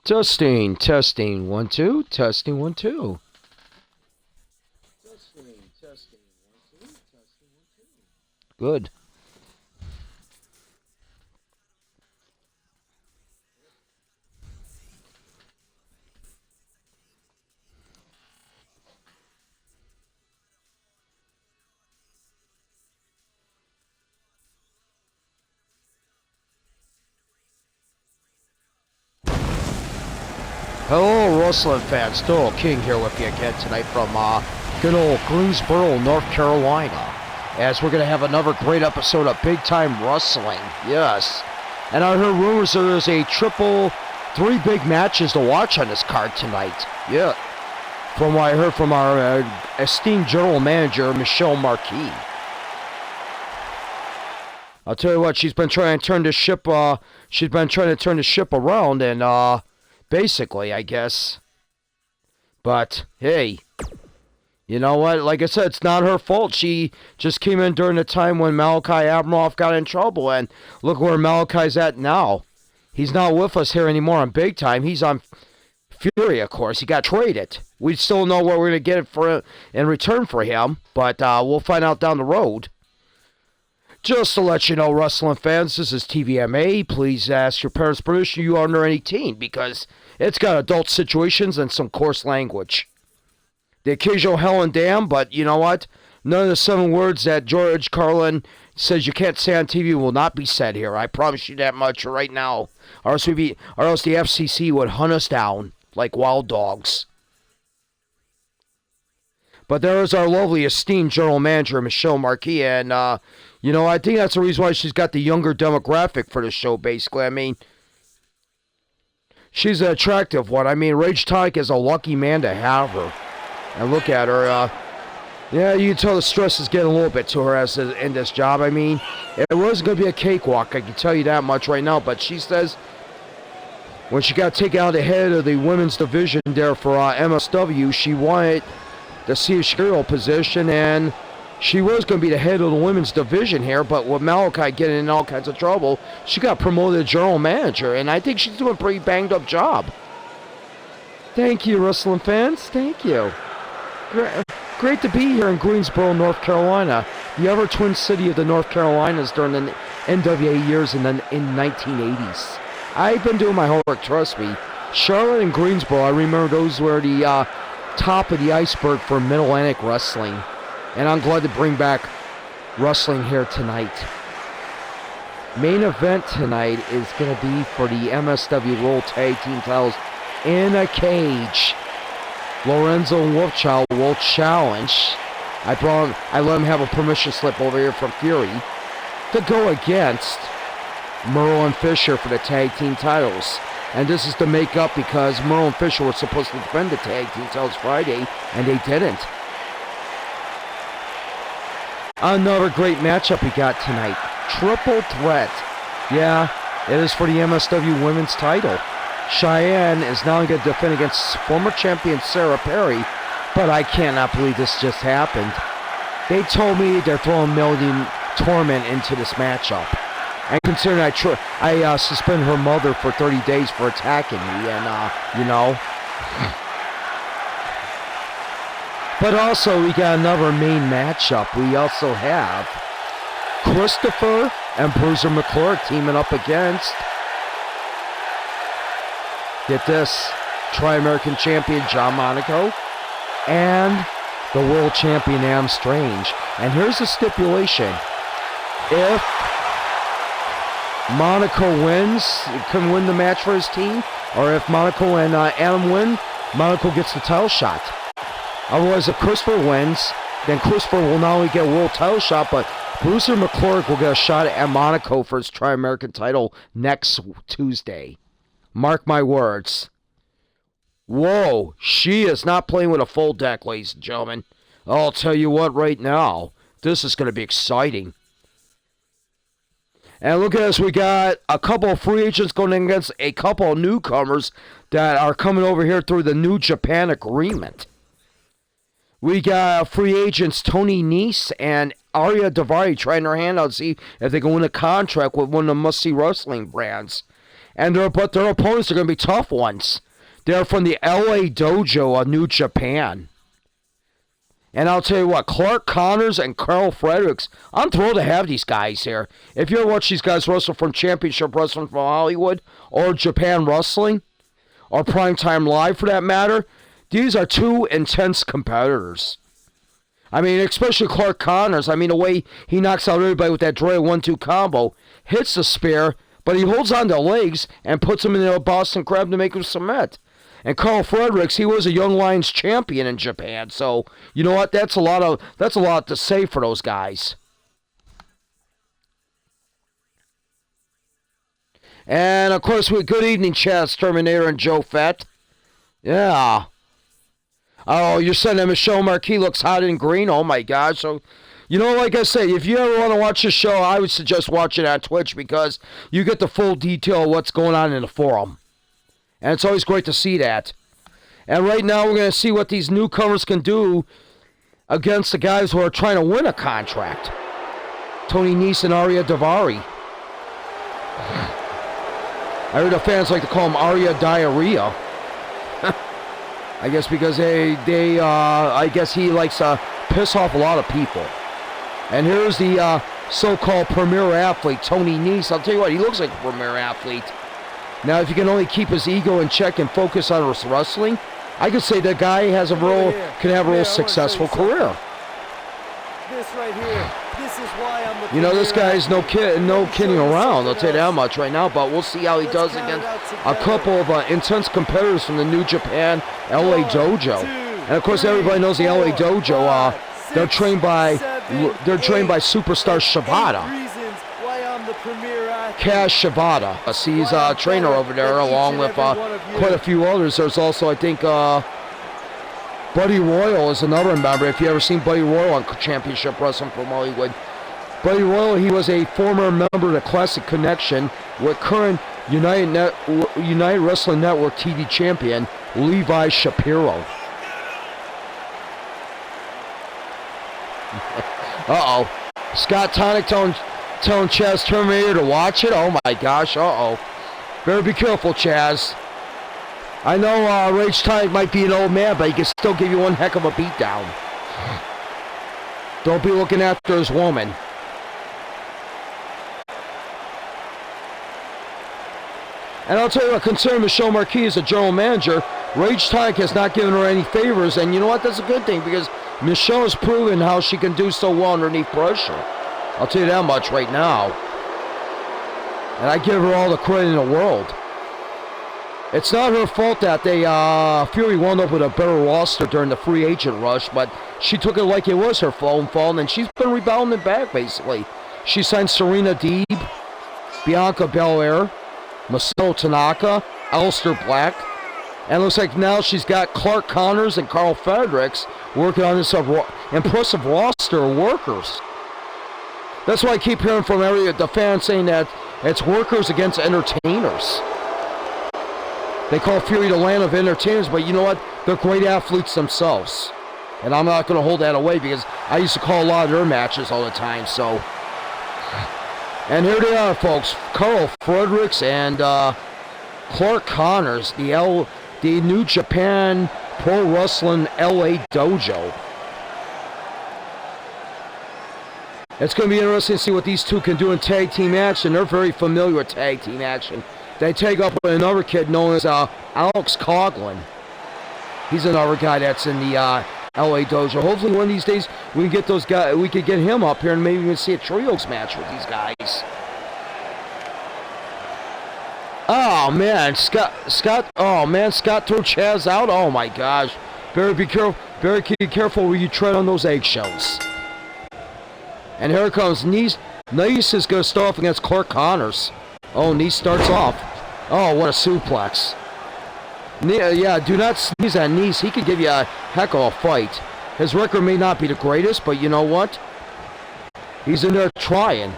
Testing, testing, 1, 2, testing, 1, 2. Testing, testing, 1, 2, testing, 1, 2. Good. Hello, wrestling fans. Still King here with you again tonight from good old Greensboro, North Carolina. As we're going to have another great episode of Big Time Wrestling. Yes. And I heard rumors that there's a three big matches to watch on this card tonight. Yeah. From what I heard from our esteemed general manager, Michelle Marquis. I'll tell you what, she's been trying to turn the ship around and basically, I guess. But, hey, you know what? Like I said, it's not her fault. She just came in during the time when Malachi Abramov got in trouble, and look where Malachi's at now. He's not with us here anymore on Big Time. He's on Fury, of course. He got traded. We still know what we're going to get in return for him, but we'll find out down the road. Just to let you know, wrestling fans, this is TVMA. Please ask your parents' permission. You are under 18 because it's got adult situations and some coarse language. The occasional hell and damn, but you know what? None of the 7 words that George Carlin says you can't say on TV will not be said here. I promise you that much right now. Or else the FCC would hunt us down like wild dogs. But there is our lovely esteemed general manager, Michelle Marquis, and you know, I think that's the reason why she's got the younger demographic for the show, basically. I mean, she's an attractive one. I mean, Rage Tonic is a lucky man to have her. And look at her. Yeah, you can tell the stress is getting a little bit to her in this job. I mean, it wasn't going to be a cakewalk, I can tell you that much right now. But she says when she got taken out ahead of the women's division there for MSW, she wanted the CEO position, and she was going to be the head of the women's division here, but with Malachi getting in all kinds of trouble, she got promoted to general manager, and I think she's doing a pretty banged up job. Thank you, wrestling fans. Thank you. Great to be here in Greensboro, North Carolina, the other twin city of the North Carolinas during the NWA years in 1980s. I've been doing my homework, trust me. Charlotte and Greensboro, I remember those were the top of the iceberg for Mid-Atlantic wrestling. And I'm glad to bring back wrestling here tonight. Main event tonight is going to be for the MSW World Tag Team titles in a cage. Lorenzo and Wolfchild will challenge. I let him have a permission slip over here from Fury to go against Merle and Fisher for the tag team titles. And this is to make up because Merle and Fisher were supposed to defend the tag team titles Friday, and they didn't. Another great matchup we got tonight. Triple threat. Yeah, it is for the MSW women's title. Cheyenne is now going to defend against former champion Sarah Perry, but I cannot believe this just happened. They told me they're throwing Melody Torment into this matchup. And considering I suspended her mother for 30 days for attacking me, and, you know. But also, we got another main matchup. We also have Christopher and Bruiser McClurg teaming up against, get this, Tri-American champion John Monaco and the world champion Adam Strange. And here's the stipulation. If Monaco can win the match for his team, or if Monaco and Adam win, Monaco gets the title shot. Otherwise, if Christopher wins, then Christopher will not only get a world title shot, but Bruiser McClurg will get a shot at Monaco for his Tri-American title next Tuesday. Mark my words. Whoa, she is not playing with a full deck, ladies and gentlemen. I'll tell you what right now, this is going to be exciting. And look at this, we got a couple of free agents going against a couple of newcomers that are coming over here through the New Japan agreement. We got free agents Tony Nese and Ariya Diavari trying their hand out to see if they can win a contract with one of the must-see wrestling brands. But their opponents are going to be tough ones. They're from the LA Dojo of New Japan. And I'll tell you what, Clark Connors and Karl Fredericks, I'm thrilled to have these guys here. If you ever watch these guys wrestle from Championship Wrestling from Hollywood, or Japan Wrestling, or Primetime Live for that matter, these are two intense competitors. I mean, especially Clark Connors. I mean, the way he knocks out everybody with that Dre 1-2 combo, hits the spear, but he holds on to legs and puts him in a Boston Crab to make him submit. And Karl Fredericks, he was a Young Lions champion in Japan, so you know what? That's a lot to say for those guys. And of course, good evening, Chaz Terminator and Joe Fett. Yeah. Oh, you're saying that Michelle Marquis looks hot in green? Oh my gosh! So, you know, like I say, if you ever want to watch this show, I would suggest watching it on Twitch because you get the full detail of what's going on in the forum. And it's always great to see that. And right now we're going to see what these newcomers can do against the guys who are trying to win a contract. Tony Nese and Ariya Diavari. I heard the fans like to call him Ariya Diarrhea. I guess because I guess he likes to piss off a lot of people. And here's the so-called premier athlete, Tony Nese. I'll tell you what, he looks like a premier athlete. Now, if you can only keep his ego in check and focus on his wrestling, I could say that guy can have a real successful career. This right here, this is why I'm you know, this guy's no kidding around, I'll tell you that much right now, but we'll see how he does against a couple of intense competitors from the New Japan LA Dojo. And of course, everybody knows the LA Dojo. They're trained by superstar Shibata. Cash Shibata. He's a trainer over there along with quite a few others. There's also, I think, Buddy Royal is another member. If you ever seen Buddy Royal on Championship Wrestling from Hollywood. Buddy Royal, he was a former member of the Classic Connection with current United Wrestling Network TV champion Levi Shapiro. Uh-oh. Scott Tonic telling Chaz Terminator to watch it. Oh my gosh, uh-oh. Better be careful, Chaz. I know Rage Tonic might be an old man, but he can still give you one heck of a beatdown. Don't be looking after his woman. And I'll tell you what, considering Michelle Marquis is a general manager, Rage Tonic has not given her any favors, and you know what, that's a good thing, because Michelle has proven how she can do so well underneath pressure. I'll tell you that much right now. And I give her all the credit in the world. It's not her fault that Fury wound up with a better roster during the free agent rush, but she took it like it was her own fault, and she's been rebounding back, basically. She signed Serena Deeb, Bianca Belair, Masato Tanaka, Aleister Black, and it looks like now she's got Clark Connors and Karl Fredericks working on this impressive roster of workers. That's why I keep hearing from the fans saying that it's workers against entertainers. They call Fury the land of entertainers, but you know what? They're great athletes themselves. And I'm not going to hold that away because I used to call a lot of their matches all the time, so. And here they are, folks. Karl Fredericks and Clark Connors, the New Japan Pro Wrestling LA Dojo. It's going to be interesting to see what these two can do in tag team action. They're very familiar with tag team action. They take up with another kid known as Alex Coughlin. He's another guy that's in the LA Dojo. Hopefully one of these days we can get those guys. We could get him up here and maybe we can see a trios match with these guys. Oh man, Scott threw Chaz out. Oh my gosh. Better be careful where you tread on those eggshells. And here comes Nese. Nese is going to start off against Clark Connors. Oh, Nese starts off. Oh, what a suplex. Yeah, do not sneeze at Nese. He could give you a heck of a fight. His record may not be the greatest, but you know what? He's in there trying.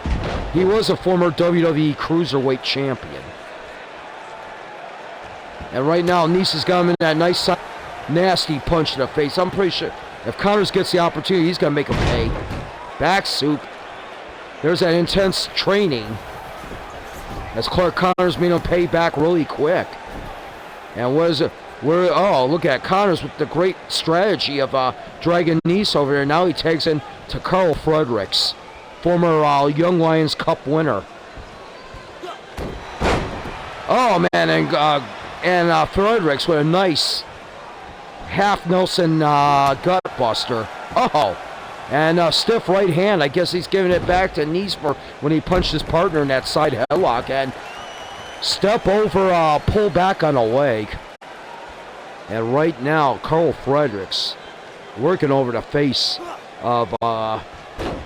He was a former WWE Cruiserweight champion. And right now, Nese has got him in that nice, nasty punch to the face. I'm pretty sure if Connors gets the opportunity, he's going to make him pay. Back soup. There's that intense training. as Clark Connors made him pay back really quick. And look at Connors with the great strategy of dragging Nese over there. Now he takes in to Karl Fredericks, former Young Lions Cup winner. Oh man, and Fredericks with a nice half Nelson gut buster. Oh, and stiff right hand. I guess he's giving it back to Nese for when he punched his partner in that side headlock. And step over, pull back on a leg. And right now, Karl Fredericks working over the face of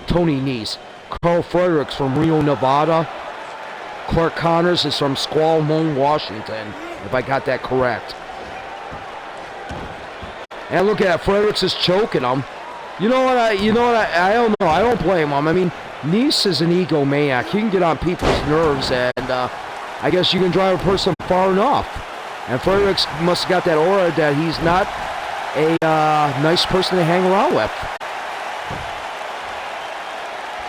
Tony Nese. Karl Fredericks from Reno, Nevada. Clark Connors is from Squalmon, Washington, if I got that correct. And look at Fredericks is choking him. You know what? I don't know. I don't blame him. I mean, Nese is an egomaniac. He can get on people's nerves, and I guess you can drive a person far enough. And Fredericks must have got that aura that he's not a nice person to hang around with.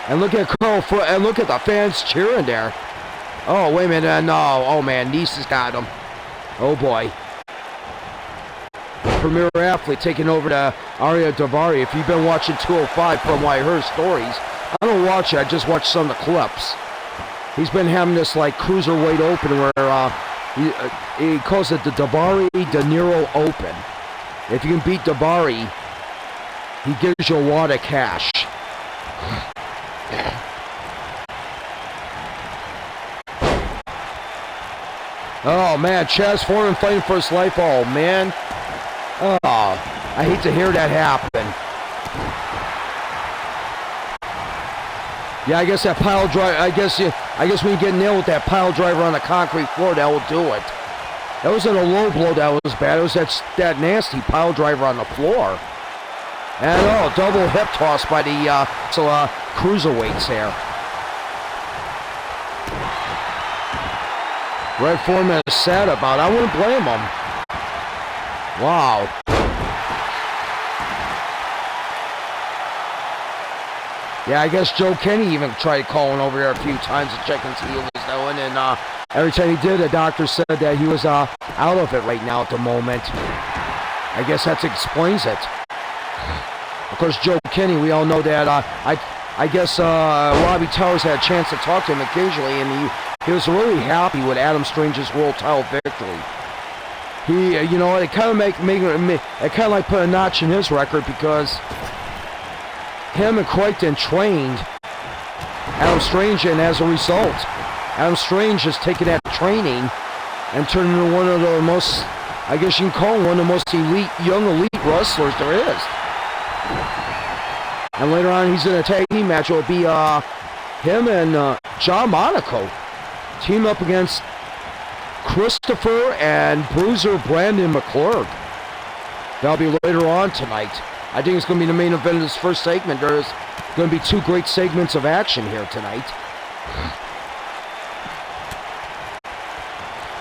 And look at Karl, and look at the fans cheering there. Oh, wait a minute, no. Oh, man, Nese has got him. Oh, boy. Premier athlete taking over to Ariya Diavari. If you've been watching 205 from what I heard stories, I don't watch it, I just watch some of the clips. He's been having this, like, cruiserweight open where he calls it the Diavari De Niro Open. If you can beat Diavari, he gives you a wad of cash. Oh, man, Chaz Foreman fighting for his life. Oh, man. Oh, I hate to hear that happen. Yeah, I guess that pile driver, I guess when you get nailed with that pile driver on the concrete floor, that will do it. That wasn't a low blow that was bad. It was that nasty pile driver on the floor. And, double hip toss by the cruiserweights there. Red Foreman is sad about it. I wouldn't blame him. Wow. Yeah, I guess Joe Kenny even tried calling over there a few times to check and see what he was doing. And every time he did, the doctor said that he was out of it right now at the moment. I guess that explains it. Of course, Joe Kenny, we all know that. I guess Robbie Towers had a chance to talk to him occasionally, and he was really happy with Adam Strange's world title victory. He, it kind of it kind of like put a notch in his record because him and Crichton trained Adam Strange, and as a result, Adam Strange has taken that training and turned into one of the most, I guess you can call him one of the most young elite wrestlers there is. And later on, he's in a tag team match. It'll be him and John Monaco team up against Christopher and Bruiser Brandon McClurg. That'll be later on tonight. I think it's going to be the main event of this first segment. There's going to be two great segments of action here tonight.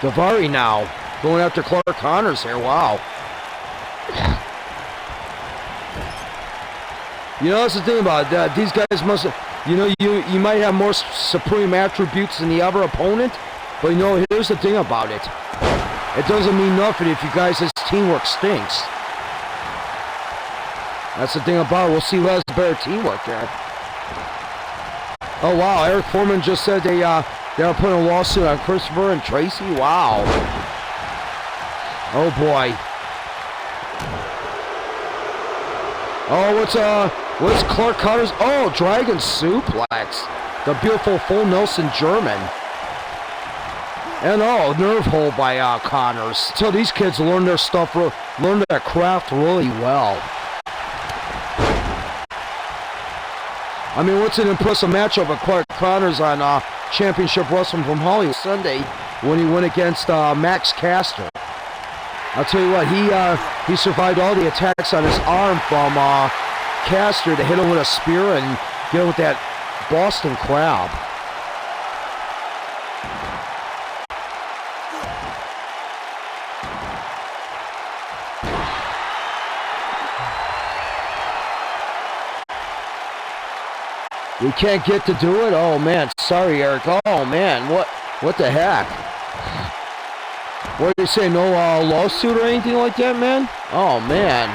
Diavari now going after Clark Connors here. Wow. That's the thing about it. These guys must, you might have more supreme attributes than the other opponent, but here's the thing about it. It doesn't mean nothing if you guys' teamwork stinks. That's the thing about it. We'll see who has better teamwork there. Oh, wow. Eric Foreman just said they are putting a lawsuit on Christopher and Tracy. Wow. Oh, boy. Oh, what's Clark Connors? Oh, Dragon Suplex. The beautiful full Nelson German. And nerve hold by Connors. So these kids learn their stuff, learn their craft really well. I mean, what's an impressive matchup of Clark Connors on Championship Wrestling from Hollywood Sunday when he went against Max Caster. I'll tell you what, he survived all the attacks on his arm from Caster to hit him with a spear and get him with that Boston Crab. We can't get to do it? Oh, man. Sorry, Eric. Oh, man. What? What the heck? What did you say? No lawsuit or anything like that, man? Oh, man.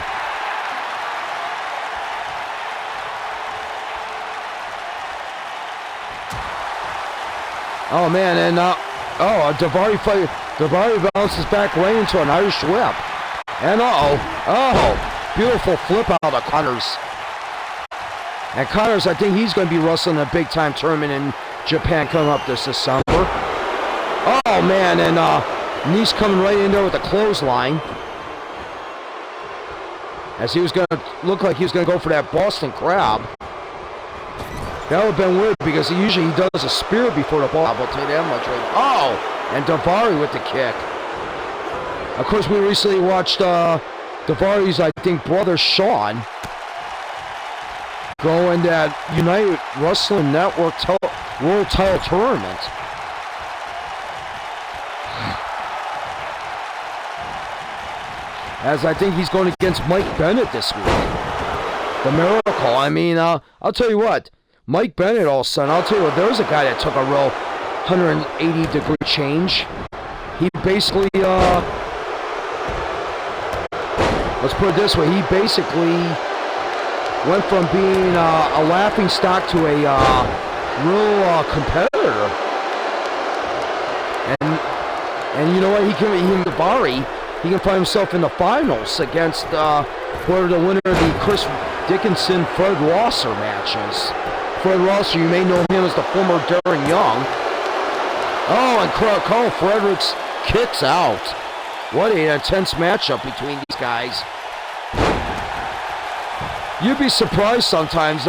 Oh, man, and, Diavari bounces back right into an Irish whip. And, beautiful flip out of Connors. And Connors, I think he's going to be wrestling a big-time tournament in Japan coming up this December. Oh, man, and, Nese coming right in there with a clothesline. As he was going to look like he was going to go for that Boston Crab. That would have been weird because usually he does a spear before the ball. I'll tell you that much right. Oh! And Diavari with the kick. Of course, we recently watched Diavari's, I think, brother Sean go in that United Wrestling Network World Title Tournament. As I think he's going against Mike Bennett this week. The Miracle. I mean, I'll tell you what. Mike Bennett all of a sudden, I'll tell you what, there was a guy that took a real 180-degree change. He basically, let's put it this way, he basically went from being a laughing stock to a real competitor. And you know what, he can find himself in the finals against whoever the winner of the Chris Dickinson-Fred Rosser matches. Fred Rosser, you may know him as the former Darren Young. Oh, and Karl Fredericks kicks out. What an intense matchup between these guys. You'd be surprised sometimes.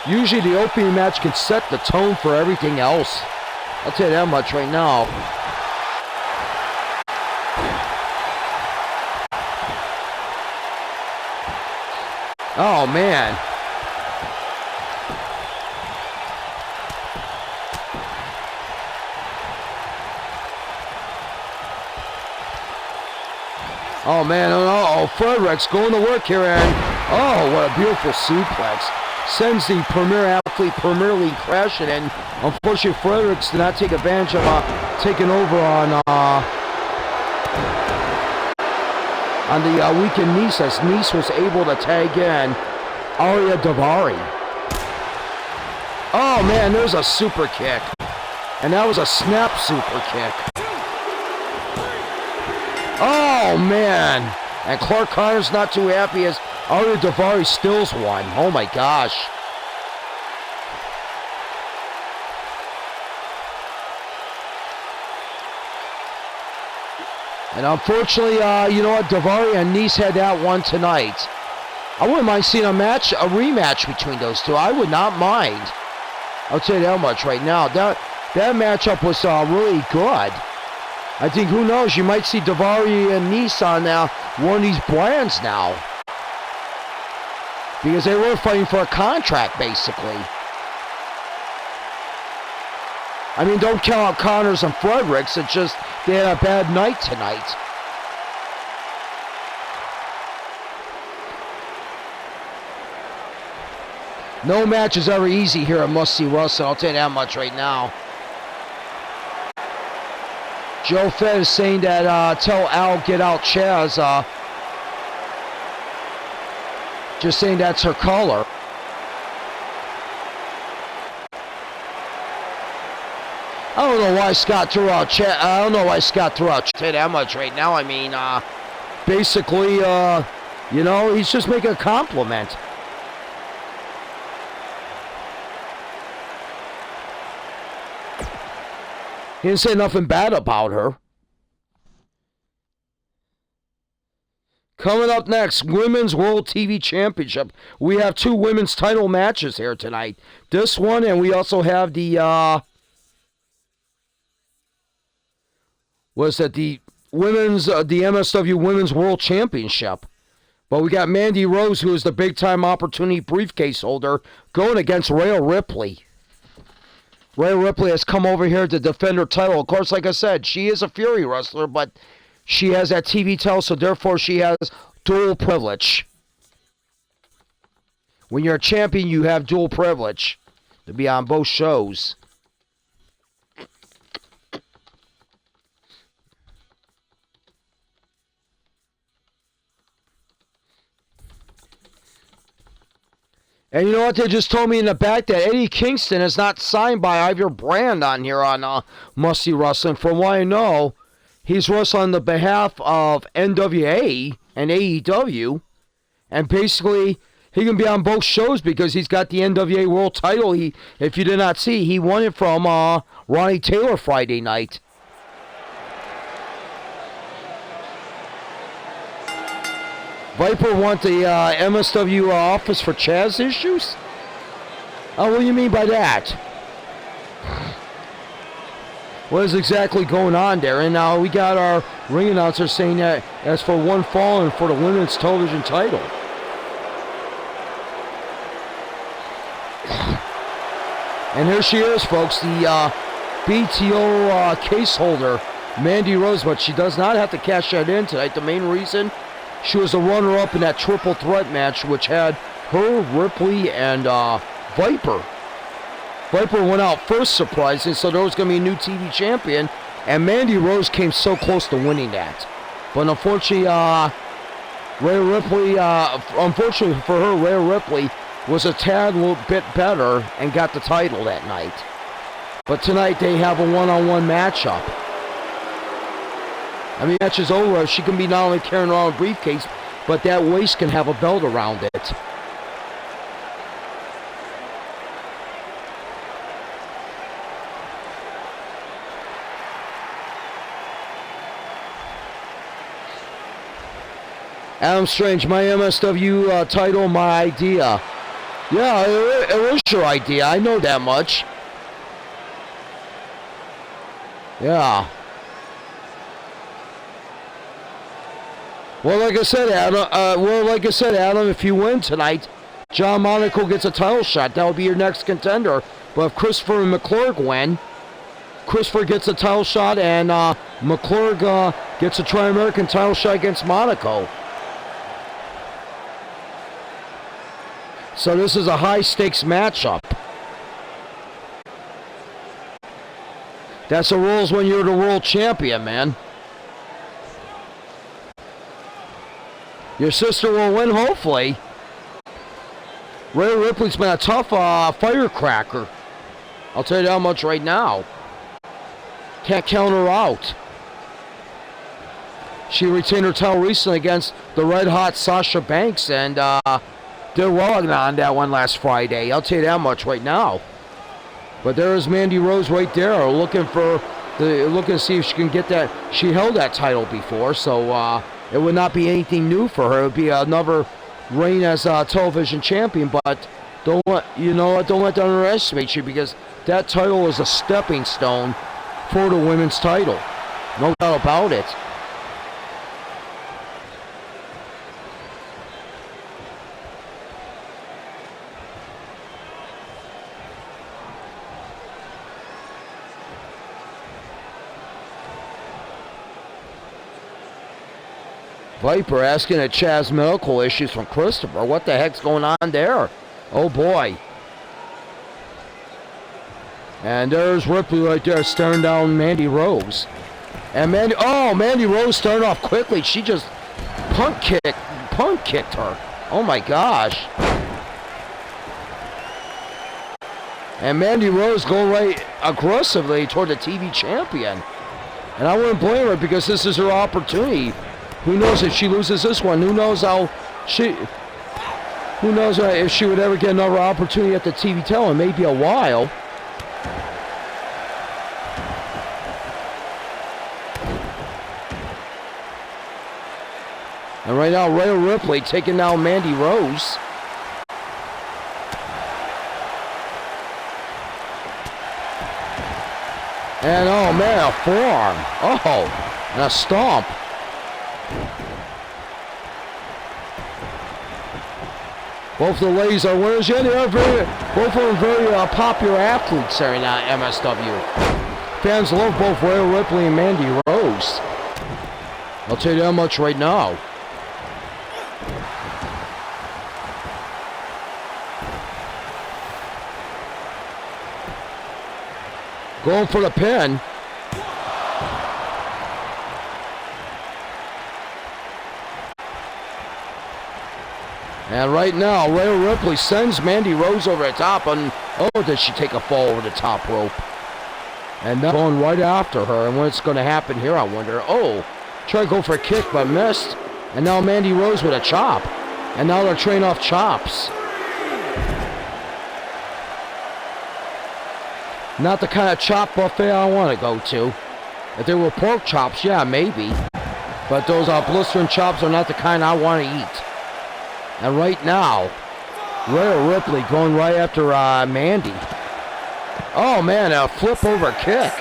Usually the opening match can set the tone for everything else. I'll tell you that much right now. Oh, man. Oh, man, Fredericks going to work here, and what a beautiful suplex. Sends the Premier Athlete Premier League crashing, and unfortunately Fredericks did not take advantage of taking over on the weakened Nese, as Nese was able to tag in Ariya Diavari. Oh, man, there's a super kick. And that was a snap super kick. Oh, man. And Clark Connor's not too happy as Ariya Diavari stills one. Oh, my gosh. And unfortunately, you know what? Diavari and Nese had that one tonight. I wouldn't mind seeing a rematch between those two. I would not mind. I'll tell you that much right now. That matchup was really good. I think, who knows, you might see Diavari and Nese on one of these brands now. Because they were fighting for a contract, basically. I mean, don't count out Connors and Fredericks. It's just they had a bad night tonight. No match is ever easy here at Must See Wrestling. I'll tell you that much right now. Joe Fed is saying that tell Al get out Chaz. Just saying that's her color. I don't know why Scott threw out Chaz. I don't know why Scott threw out Chaz that much right now. I mean, basically, you know, he's just making a compliment. He didn't say nothing bad about her. Coming up next, Women's World TV Championship. We have two women's title matches here tonight. This one, and we also have the, the MSW Women's World Championship. But we got Mandy Rose, who is the big-time opportunity briefcase holder, going against Rhea Ripley. Rhea Ripley has come over here to defend her title. Of course, like I said, she is a Fury wrestler, but she has that TV title, so therefore she has dual privilege. When you're a champion, you have dual privilege to be on both shows. And you know what? They just told me in the back that Eddie Kingston is not signed by either brand on here on Musty Wrestling. From what I know, he's wrestling on the behalf of NWA and AEW. And basically, he can be on both shows because he's got the NWA World title. If you did not see, he won it from Ronnie Taylor Friday night. Viper want the MSW office for Chaz issues? Oh, what do you mean by that? What is exactly going on there? And now we got our ring announcer saying that as for one fall and for the women's television title. And here she is, folks, the BTO case holder, Mandy Rose, but she does not have to cash that in tonight. The main reason, she was a runner-up in that triple threat match, which had her, Ripley, and Viper. Viper went out first, surprising, so there was going to be a new TV champion, and Mandy Rose came so close to winning that. But unfortunately, unfortunately for her, Rhea Ripley was a tad little bit better and got the title that night. But tonight they have a one-on-one matchup. I mean, match is over. She can be not only carrying around a briefcase, but that waist can have a belt around it. Adam Strange, my MSW title, my idea. Yeah, it was your idea. I know that much. Yeah. Well, like I said, Adam, if you win tonight, John Monaco gets a title shot. That will be your next contender. But if Christopher and McClurg win, Christopher gets a title shot, and McClurg gets a Tri-American title shot against Monaco. So this is a high-stakes matchup. That's the rules when you're the world champion, man. Your sister will win, hopefully. Rhea Ripley's been a tough firecracker. I'll tell you that much right now. Can't count her out. She retained her title recently against the red-hot Sasha Banks and did well on that one last Friday. I'll tell you that much right now. But there is Mandy Rose right there, looking to see if she can get that. She held that title before, so it would not be anything new for her. It would be another reign as a television champion. But don't let that underestimate you, because that title is a stepping stone for the women's title. No doubt about it. Viper asking at Chaz medical issues from Christopher. What the heck's going on there? Oh boy. And there's Ripley right there staring down Mandy Rose. And Mandy Rose started off quickly. She just punt kicked her. Oh my gosh. And Mandy Rose going right aggressively toward the TV champion. And I wouldn't blame her, because this is her opportunity. Who knows if she loses this one? Who knows if she would ever get another opportunity at the TV title? It may be a while. And right now, Rhea Ripley taking down Mandy Rose. And oh man, a forearm. Oh, and a stomp. Both the ladies are winners. Yeah, they are both of them very popular athletes there in MSW. Fans love both Rhea Ripley and Mandy Rose. I'll tell you that much right now. Going for the pin. And right now, Rhea Ripley sends Mandy Rose over the top. And oh, did she take a fall over the top rope? And now going right after her. And what's going to happen here, I wonder. Oh, try to go for a kick, but missed. And now Mandy Rose with a chop. And now they're trading off chops. Not the kind of chop buffet I want to go to. If they were pork chops, yeah, maybe. But those blistering chops are not the kind I want to eat. And right now, Rhea Ripley going right after Mandy. Oh man, a flip over kick.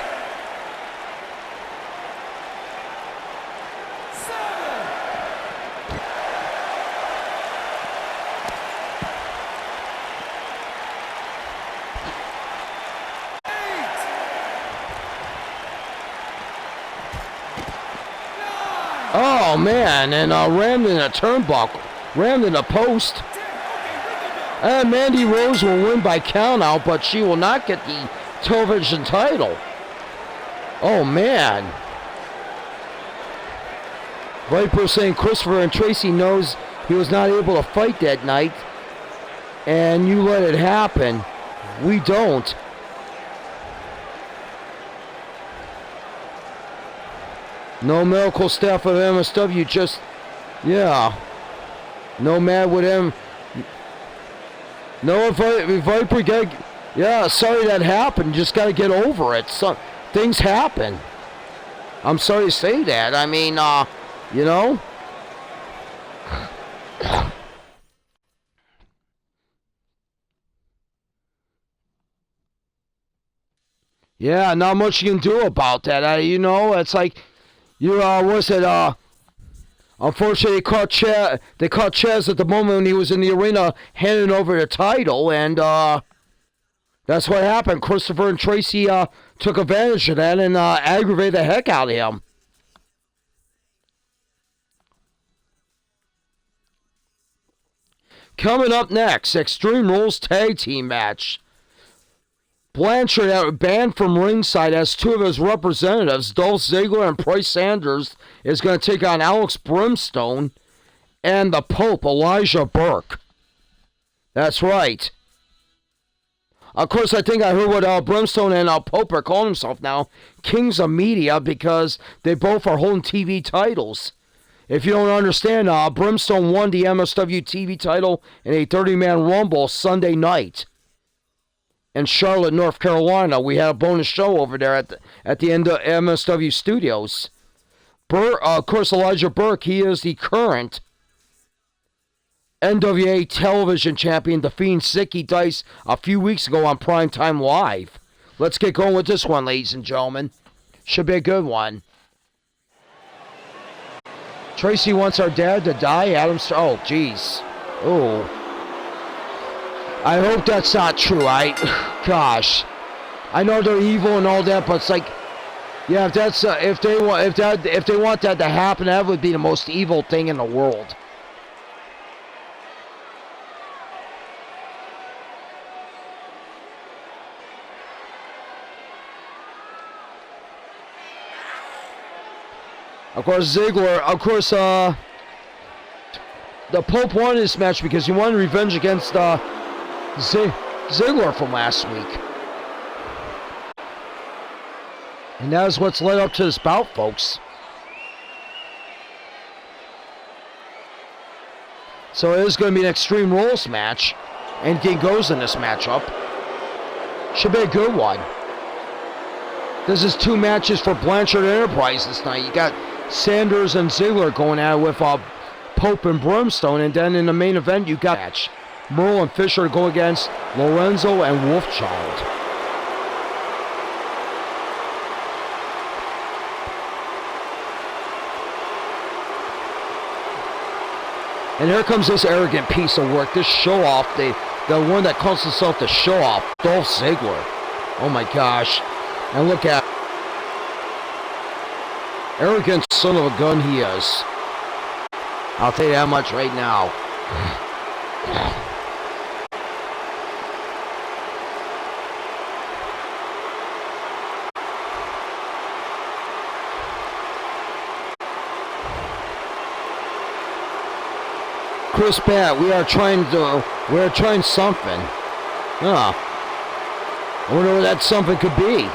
Oh man, and rammed in a turnbuckle, rammed in a post. And Mandy Rose will win by countout, but she will not get the television title. Oh man. Viper saying Christopher and Tracy knows he was not able to fight that night, and you let it happen. We don't. No medical staff of MSW, just, yeah. No mad with him. No Viper, yeah, sorry that happened. Just got to get over it. So, things happen. I'm sorry to say that. I mean, you know. Yeah, not much you can do about that. You know, it's like, unfortunately, they caught Chaz at the moment when he was in the arena handing over the title, and that's what happened. Christopher and Tracy took advantage of that and aggravated the heck out of him. Coming up next, Extreme Rules Tag Team match. Blanchard, banned from ringside, as two of his representatives, Dolph Ziggler and Bryce Sanders, is going to take on Alex Brimstone and the Pope, Elijah Burke. That's right. Of course, I think I heard what Brimstone and Pope are calling themselves now, Kings of Media, because they both are holding TV titles. If you don't understand, Brimstone won the MSW TV title in a 30-man Rumble Sunday night. In Charlotte, North Carolina, we had a bonus show over there at the end of MSW Studios. Of course, Elijah Burke, he is the current NWA television champion, defeating Zicky Dice a few weeks ago on Primetime Live. Let's get going with this one, ladies and gentlemen. Should be a good one. Tracy wants our dad to die. Oh, jeez. Oh. I hope that's not true. Gosh, I know they're evil and all that, but it's like, yeah, if they want that to happen, that would be the most evil thing in the world. Of course, Ziggler. Of course, the Pope won this match because he won revenge against Ziggler from last week. And that is what's led up to this bout, folks. So it is going to be an Extreme Rules match. And King goes in this matchup. Should be a good one. This is two matches for Blanchard Enterprise this night. You got Sanders and Ziggler going at it with Pope and Brimstone. And then in the main event, you got match. Merle and Fisher go against Lorenzo and Wolfchild. And here comes this arrogant piece of work, this show-off, the one that calls himself the show-off, Dolph Ziggler. Oh my gosh. And look at arrogant son of a gun he is. I'll tell you that much right now. Chris Bat, we are trying something. I wonder what that something could be.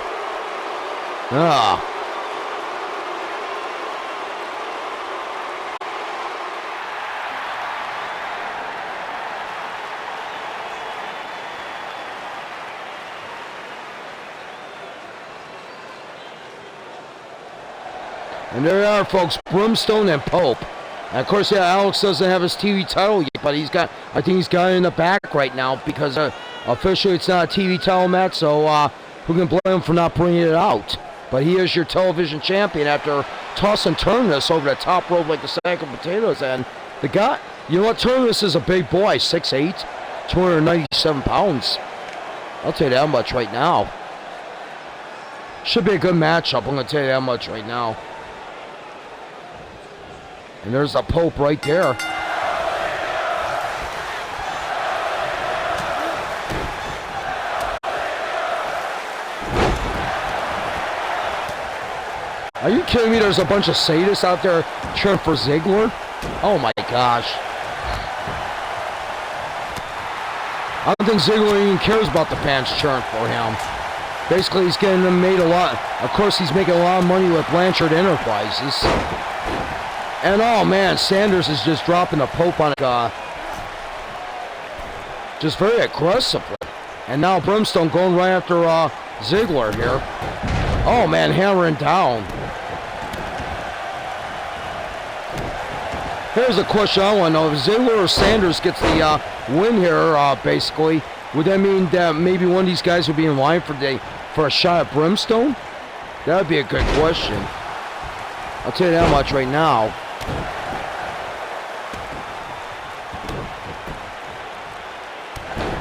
And there you are, folks, Brimstone and Pope. And of course, yeah, Alex doesn't have his TV title yet, but I think he's got it in the back right now because officially it's not a TV title match, so who can blame him for not bringing it out? But he is your television champion after tossing Turnus over the top rope like a sack of potatoes. And the guy, you know what, Turnus is a big boy, 6'8", 297 pounds. I'll tell you that much right now. Should be a good matchup, I'm going to tell you that much right now. And there's the Pope right there. Are you kidding me? There's a bunch of sadists out there cheering for Ziggler? Oh my gosh. I don't think Ziggler even cares about the fans cheering for him. Basically, he's getting them made a lot. Of course, he's making a lot of money with Blanchard Enterprises. And oh man, Sanders is just dropping the Pope on just very aggressively. And now Brimstone going right after Ziggler here. Oh man, hammering down. Here's a question I want to know. If Ziggler or Sanders gets the win here, basically, would that mean that maybe one of these guys would be in line for a shot at Brimstone? That would be a good question. I'll tell you that much right now.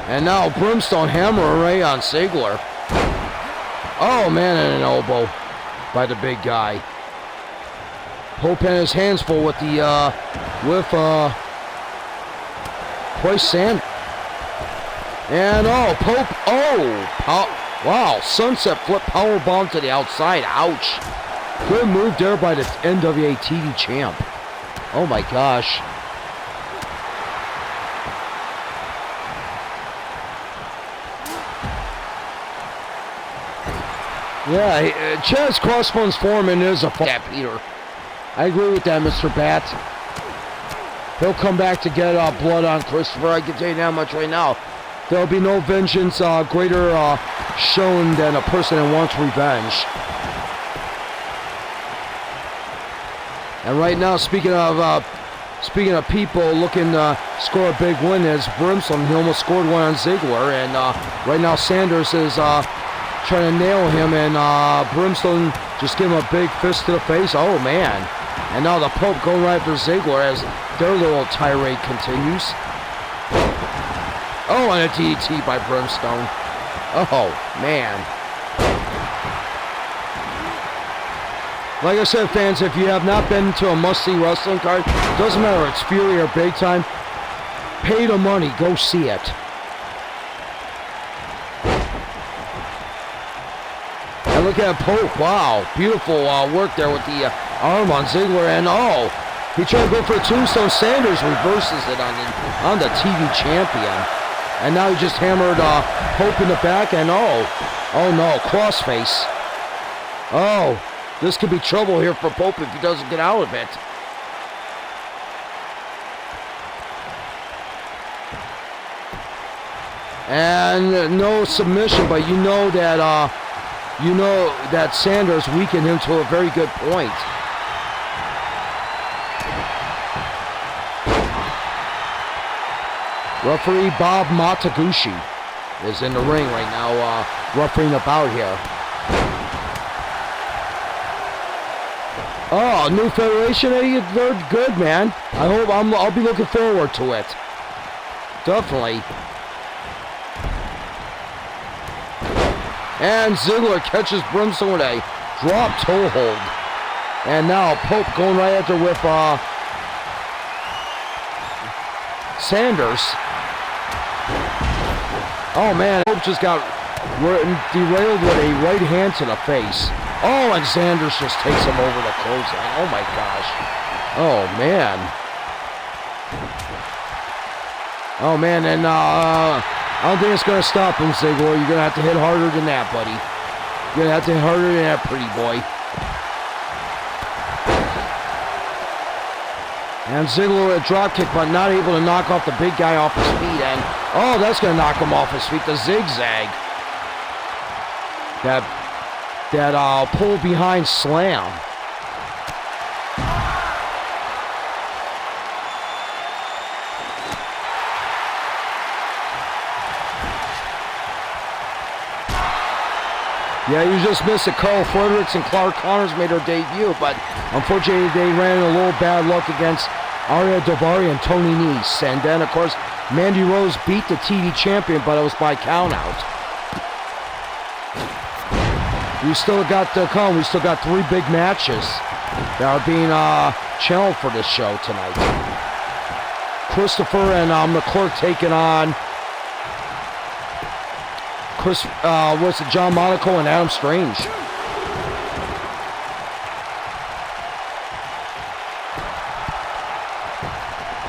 And now Brimstone hammering right on Ziggler. Oh man, and an elbow by the big guy. Pope had his hands full with the Price Sand. And Pope, wow, sunset flip power bomb to the outside. Ouch. Good move there by the NWA TV champ. Oh my gosh. Yeah, Chaz Crossbones Foreman is a Peter. I agree with that, Mr. Bat. He'll come back to get blood on Christopher. I can tell you that much right now. There'll be no vengeance greater shown than a person that wants revenge. And right now, speaking of people looking to score a big win, is Brimstone. He almost scored one on Ziggler, and right now Sanders is trying to nail him, and Brimstone just gave him a big fist to the face. Oh man! And now the Pope going right for Ziggler as their little tirade continues. Oh, and a DDT by Brimstone. Oh man! Like I said, fans, if you have not been to a must-see wrestling card, doesn't matter if it's Fury or Big Time, pay the money, go see it. And look at Pope, wow, beautiful work there with the arm on Ziggler, and he tried to go for a tombstone. Sanders reverses it on the TV champion. And now he just hammered Pope in the back, and oh no, crossface. Oh. This could be trouble here for Pope if he doesn't get out of it. And no submission, but you know that Sanders weakened him to a very good point. Referee Bob Mataguchi is in the ring right now, refereeing about here. Oh, new federation, they're good, man. I'll be looking forward to it. Definitely. And Ziggler catches Brimstone with a drop toe hold. And now Pope going right after with Sanders. Oh man, Pope just got derailed with a right hand to the face. Oh, and Sanders just takes him over the clothesline. Oh my gosh. Oh man. Oh, man, and I don't think it's going to stop him, Ziggler. You're going to have to hit harder than that, buddy. You're going to have to hit harder than that, pretty boy. And Ziggler with a dropkick, but not able to knock off the big guy off his feet. And, oh, that's going to knock him off his feet. The zigzag. That pull behind slam. Yeah, you just missed it. Karl, Fredericks, and Clark Connors made their debut, but unfortunately they ran a little bad luck against Ariya, Diavari, and Tony Nese. And then, of course, Mandy Rose beat the TV champion, but it was by countout. We still got to come. We still got 3 big matches that are being channeled for this show tonight. Christopher and McClurg taking on John Monaco and Adam Strange.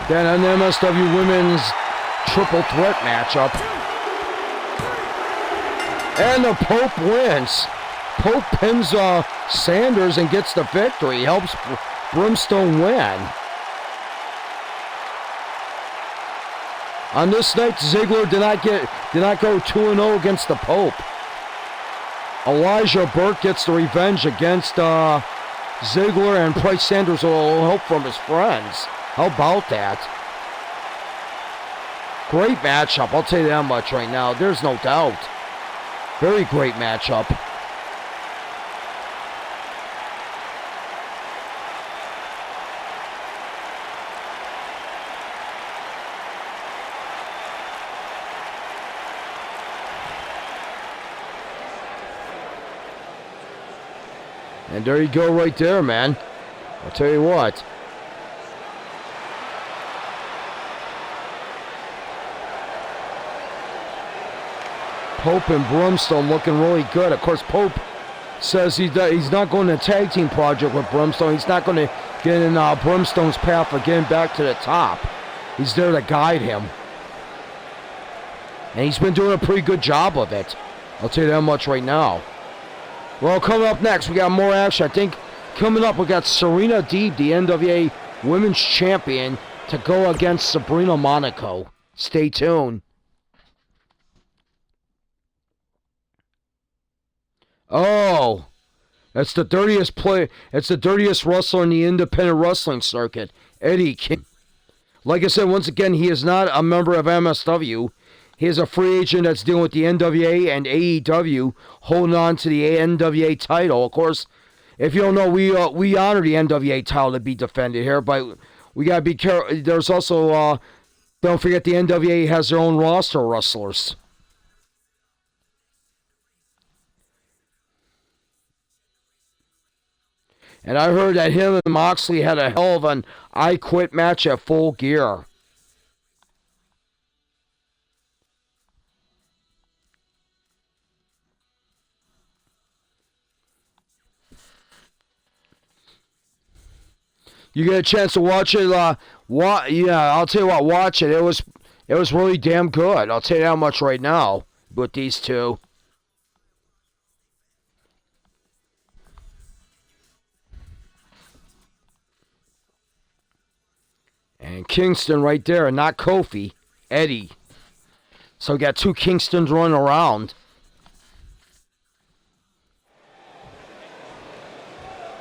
Then an MSW women's triple threat matchup. And the Pope wins. Pope pins Sanders and gets the victory. Helps Brimstone win. On this night, Ziggler did not go 2-0 against the Pope. Elijah Burke gets the revenge against Ziggler, and Price Sanders with a little help from his friends. How about that? Great matchup, I'll tell you that much right now. There's no doubt. Very great matchup. And there you go right there, man. I'll tell you what. Pope and Brimstone looking really good. Of course, Pope says he's not going to a tag team project with Brimstone. He's not going to get in Brimstone's path of getting back to the top. He's there to guide him. And he's been doing a pretty good job of it. I'll tell you that much right now. Well, coming up next, we got more action. I think coming up, we got Serena Deeb, the NWA Women's Champion, to go against Sabirna Monaco. Stay tuned. Oh, that's the dirtiest play. It's the dirtiest wrestler in the independent wrestling circuit, Eddie King. Like I said, once again, he is not a member of MSW. He is a free agent that's dealing with the NWA and AEW, holding on to the NWA title. Of course, if you don't know, we honor the NWA title to be defended here, but we gotta be careful. There's also, don't forget, the NWA has their own roster of wrestlers. And I heard that him and Moxley had a hell of an I Quit match at Full Gear. You get a chance to watch it, yeah, I'll tell you what, watch it. It was really damn good. I'll tell you how much right now with these two. And Kingston right there, not Kofi, Eddie. So we got 2 Kingstons running around.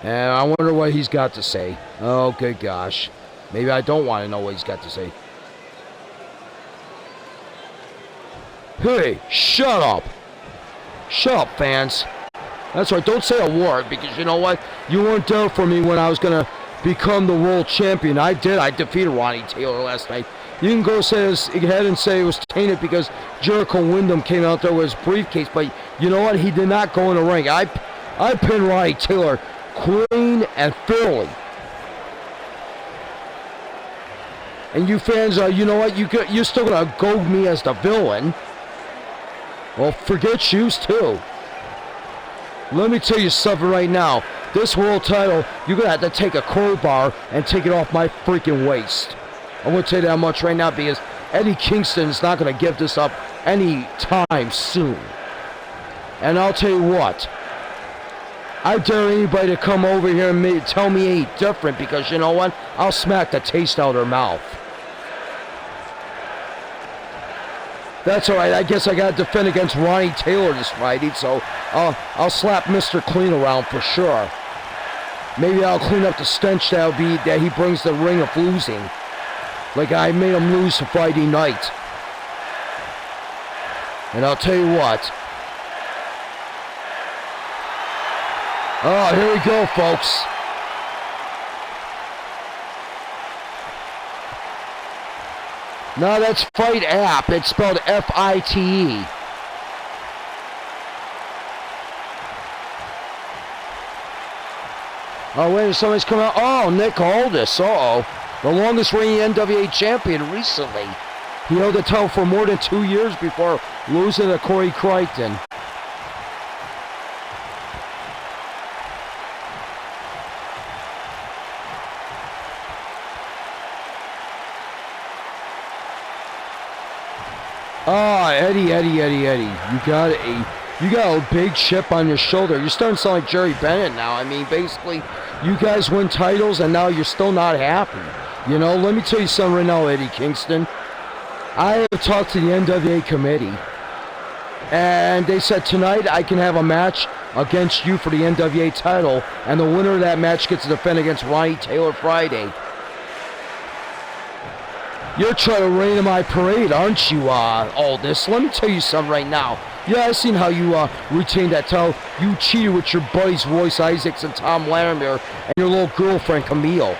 And I wonder what he's got to say. Oh, good gosh. Maybe I don't want to know what he's got to say. Hey, shut up. Shut up, fans. That's right, don't say a word, because you know what? You weren't there for me when I was going to become the world champion. I did. I defeated Ronnie Taylor last night. You can go ahead and say it was tainted because Jericho Windham came out there with his briefcase, but you know what? He did not go in the ring. I pinned Ronnie Taylor clean and fairly. And you fans, you know what? You're still going to goad me as the villain. Well, forget shoes, too. Let me tell you something right now. This world title, you're going to have to take a crowbar and take it off my freaking waist. I'm going to tell you that much right now because Eddie Kingston is not going to give this up any time soon. And I'll tell you what, I dare anybody to come over here and tell me ain't different, because you know what? I'll smack the taste out of their mouth. That's all right. I guess I got to defend against Ronnie Taylor this Friday, so I'll slap Mr. Clean around for sure. Maybe I'll clean up the stench that he brings to the ring of losing. Like I made him lose Friday night. And I'll tell you what. Oh, here we go, folks. No, that's Fight App. It's spelled F-I-T-E. Oh, wait, somebody's coming out. Oh, Nick Aldis. Uh-oh. The longest reigning NWA champion recently. He held the title for more than 2 years before losing to Corey Crichton. Oh, Eddie. You got a big chip on your shoulder. You're starting to sound like Jerry Bennett now. I mean, basically, you guys win titles and now you're still not happy. You know, let me tell you something right now, Eddie Kingston. I have talked to the NWA committee, and they said tonight I can have a match against you for the NWA title, and the winner of that match gets to defend against Ronnie Taylor Friday. You're trying to rain in my parade, aren't you, Aldis? Let me tell you something right now. Yeah, I seen how you retained that title. You cheated with your buddies Royce Isaacs and Tom Latimer and your little girlfriend Camille.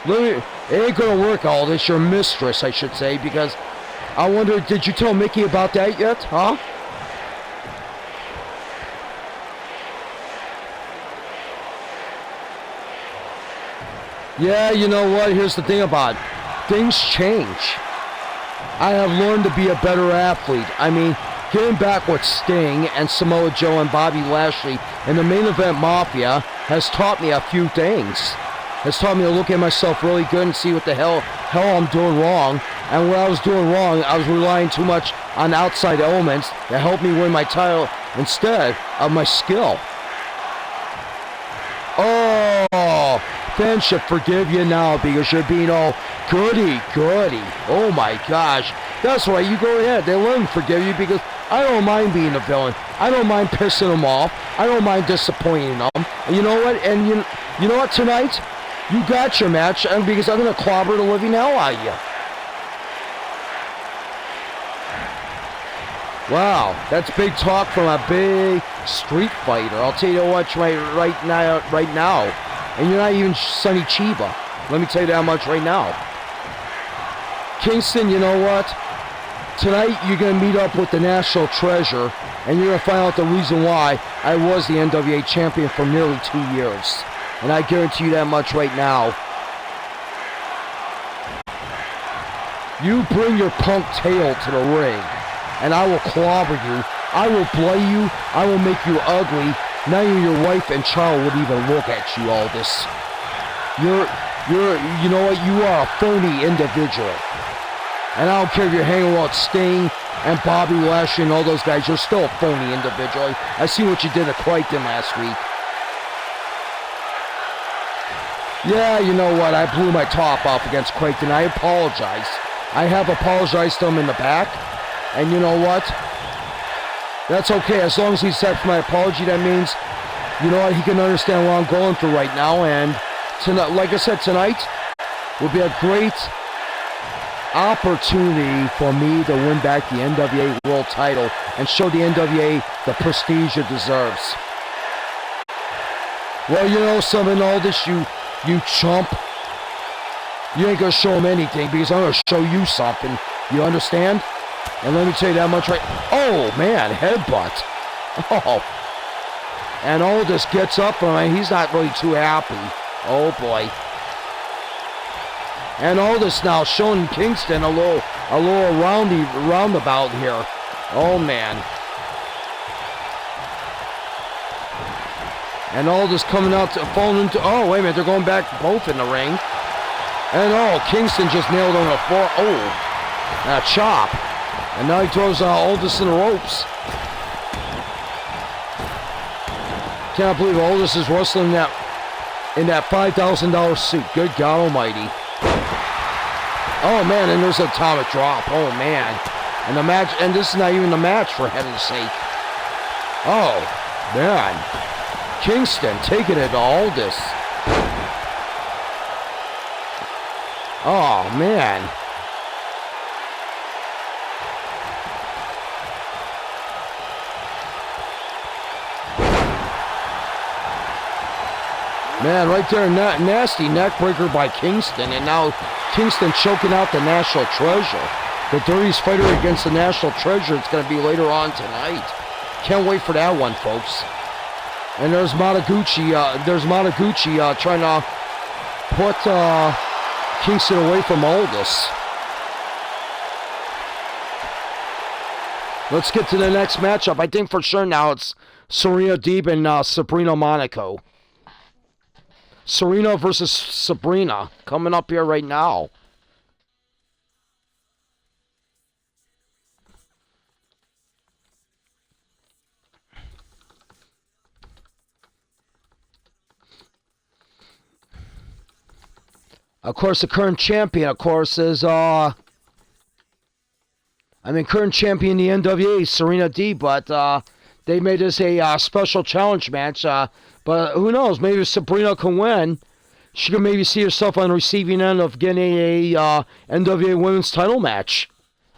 It ain't gonna work, Aldis. Your mistress, I should say, because I wonder, did you tell Mickey about that yet, huh? Yeah, you know what? Here's the thing about it. Things change. I have learned to be a better athlete. I mean, getting back with Sting and Samoa Joe and Bobby Lashley in the Main Event Mafia has taught me a few things. Has taught me to look at myself really good and see what the hell I'm doing wrong. And what I was doing wrong, I was relying too much on outside elements that helped me win my title instead of my skill. Oh, fans should forgive you now because you're being all goody. Oh my gosh. That's right, you go ahead. They let them forgive you because I don't mind being a villain. I don't mind pissing them off. I don't mind disappointing them. And you know what? And you know what, tonight? You got your match, and because I'm going to clobber the living hell out of you. Wow, that's big talk from a big street fighter. I'll tell you what, right now. And you're not even Sonny Chiba. Let me tell you that much right now. Kingston, you know what? Tonight you're going to meet up with the National Treasure, and you're going to find out the reason why I was the NWA champion for nearly 2 years. And I guarantee you that much right now. You bring your punk tail to the ring, and I will clobber you. I will blay you. I will make you ugly. Not even your wife and child would even look at you, Aldis. You know what? You are a phony individual. And I don't care if you're hanging around Sting and Bobby Lashley and all those guys. You're still a phony individual. I see what you did at Crichton last week. Yeah, you know what? I blew my top off against Crichton. I apologize. I have apologized to him in the back. And you know what? That's okay. As long as he accepts my apology, that means, you know what? He can understand what I'm going through right now. And tonight, like I said, tonight will be a great opportunity for me to win back the NWA World title and show the NWA the prestige it deserves. Well, you know something, Aldis, you chump. You ain't gonna show him anything because I'm gonna show you something. You understand? And let me tell you that much right. Oh man, headbutt. Oh. And Aldis gets up and he's not really too happy. Oh boy. And Aldis now showing Kingston a little roundabout here. Oh man. And Aldis coming out to falling into. Oh wait a minute, they're going back both in the ring. And oh, Kingston just nailed on the floor. Oh, And a chop. And now he throws Aldous in the ropes. Can't believe Aldous is wrestling in that $5,000 suit. Good God Almighty. Oh man, and there's an atomic drop. Oh man. And the match, and this is not even the match, for heaven's sake. Oh man. Kingston taking it to Aldous. Oh man. Man, right there, nasty neck breaker by Kingston, and now Kingston choking out the National Treasure. The dirtiest fighter against the National Treasure. It's going to be later on tonight. Can't wait for that one, folks. And there's Monaguchi. Trying to put Kingston away from Aldous. Let's get to the next matchup. I think for sure now it's Serena Deeb and Sabirna Monaco. Serena versus Sabirna coming up here right now. Of course, the current champion, of course, is current champion in the NWA, Serena Deeb, but they made this a special challenge match. But who knows? Maybe if Sabirna can win, she can maybe see herself on the receiving end of getting a NWA women's title match.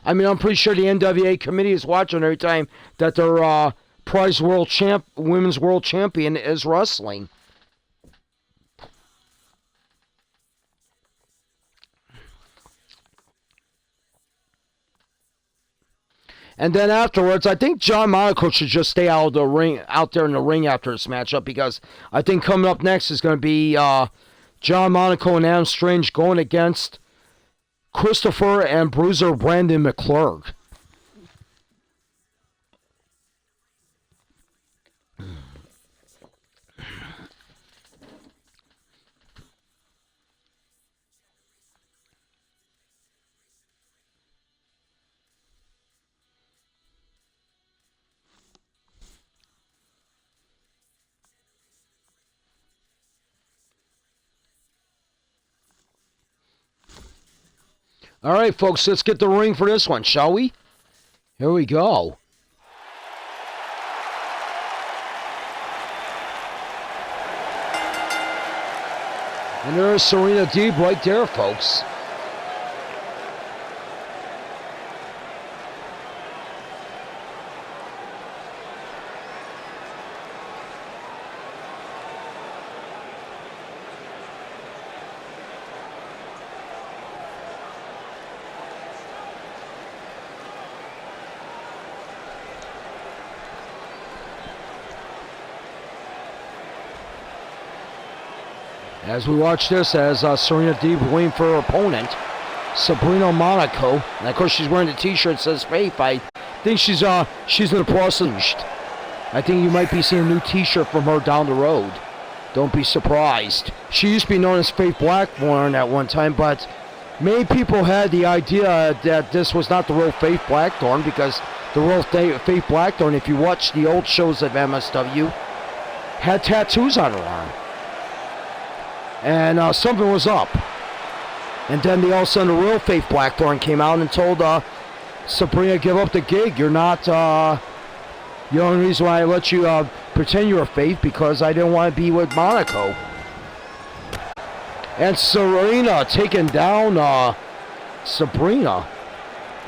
I mean, I'm pretty sure the NWA committee is watching every time that their prize women's world champion is wrestling. And then afterwards, I think John Monaco should just stay out there in the ring after this matchup, because I think coming up next is going to be John Monaco and Adam Strange going against Christopher and Bruiser Brandon McClurg. All right, folks, let's get the ring for this one, shall we? Here we go. And there's Serena Deeb right there, folks. As we watch this, as Serena Deeb waiting for her opponent, Sabirna Monaco. And of course, she's wearing a T-shirt that says "Faith." I think she's in the process. I think you might be seeing a new T-shirt from her down the road. Don't be surprised. She used to be known as Faith Blackthorne at one time, but many people had the idea that this was not the real Faith Blackthorne, because the real Faith Blackthorne, if you watch the old shows of MSW, had tattoos on her arm. And something was up. And then all of a sudden the real Faith Blackthorne came out and told Sabirna, give up the gig. You're not, the only reason why I let you pretend you're Faith, because I didn't want to be with Monaco. And Serena taking down Sabirna.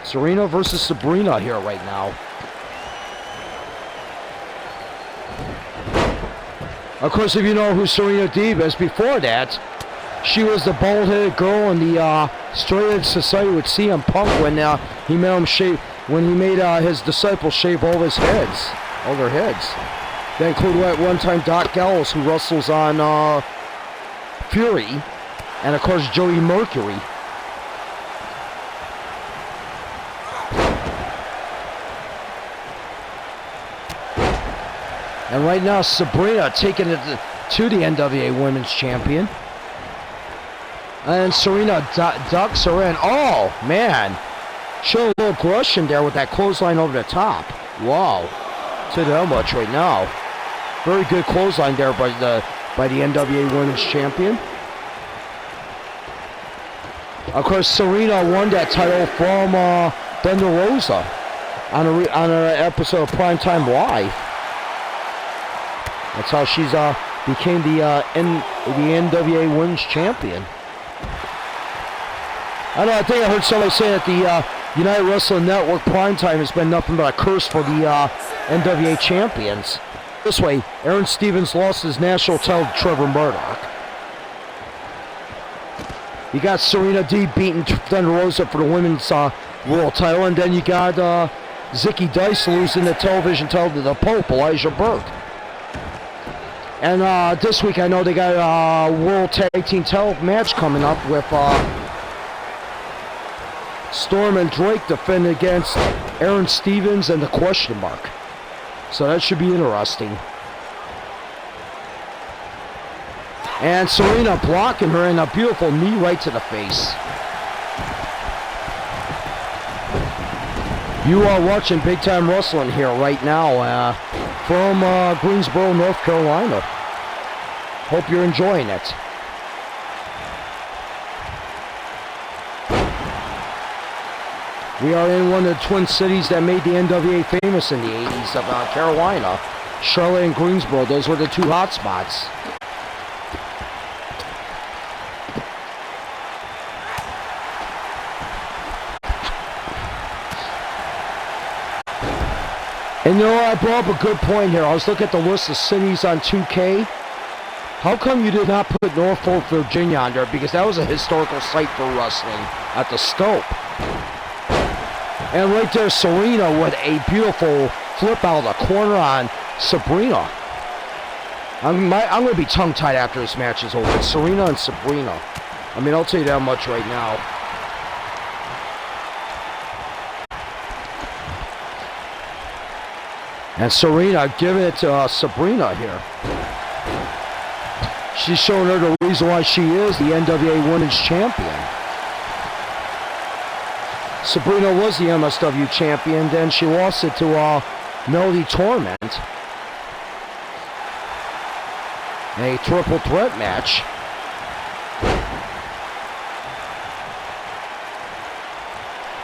Serena versus Sabirna here right now. Of course, if you know who Serena Deeb is, before that, she was the bald-headed girl in the Straight Edge Society with CM Punk when he made his disciples shave all their heads. That included at one time Doc Gallows, who wrestles on Fury, and of course Joey Mercury. And right now, Sabirna taking it to the NWA Women's Champion. And Serena ducks her in. Oh, man. Showing a little aggression there with that clothesline over the top. Wow. Tell you that much right now. Very good clothesline there by the NWA Women's Champion. Of course, Serena won that title from Thunder Rosa on an episode of Primetime Live. That's how she's became the NWA Women's Champion. I think I heard somebody say that the United Wrestling Network Primetime has been nothing but a curse for the NWA champions. This way, Aaron Stevens lost his national title to Trevor Murdoch. You got Serena Deeb beating Thunder Rosa for the women's world title, and then you got Zicky Dice losing the television title to the Pope, Elijah Burke. And this week, I know they got a World Tag Team title match coming up with Storm and Drake defending against Aaron Stevens and the Question Mark. So that should be interesting. And Serena blocking her, and a beautiful knee right to the face. You are watching Big Time Wrestling here right now from Greensboro, North Carolina. Hope you're enjoying it. We are in one of the twin cities that made the NWA famous in the 80s of Carolina. Charlotte and Greensboro, those were the two hot spots. And you know, I brought up a good point here. I was looking at the list of cities on 2K. How come you did not put Norfolk, Virginia on there? Because that was a historical site for wrestling at the Stope. And right there, Serena with a beautiful flip out of the corner on Sabirna. I'm going to be tongue-tied after this match is over. It's Serena and Sabirna. I mean, I'll tell you that much right now. And Serena giving it to Sabirna here. She's showing her the reason why she is the NWA Women's Champion. Sabirna was the MSW champion, then she lost it to Melody Torment. In a triple threat match.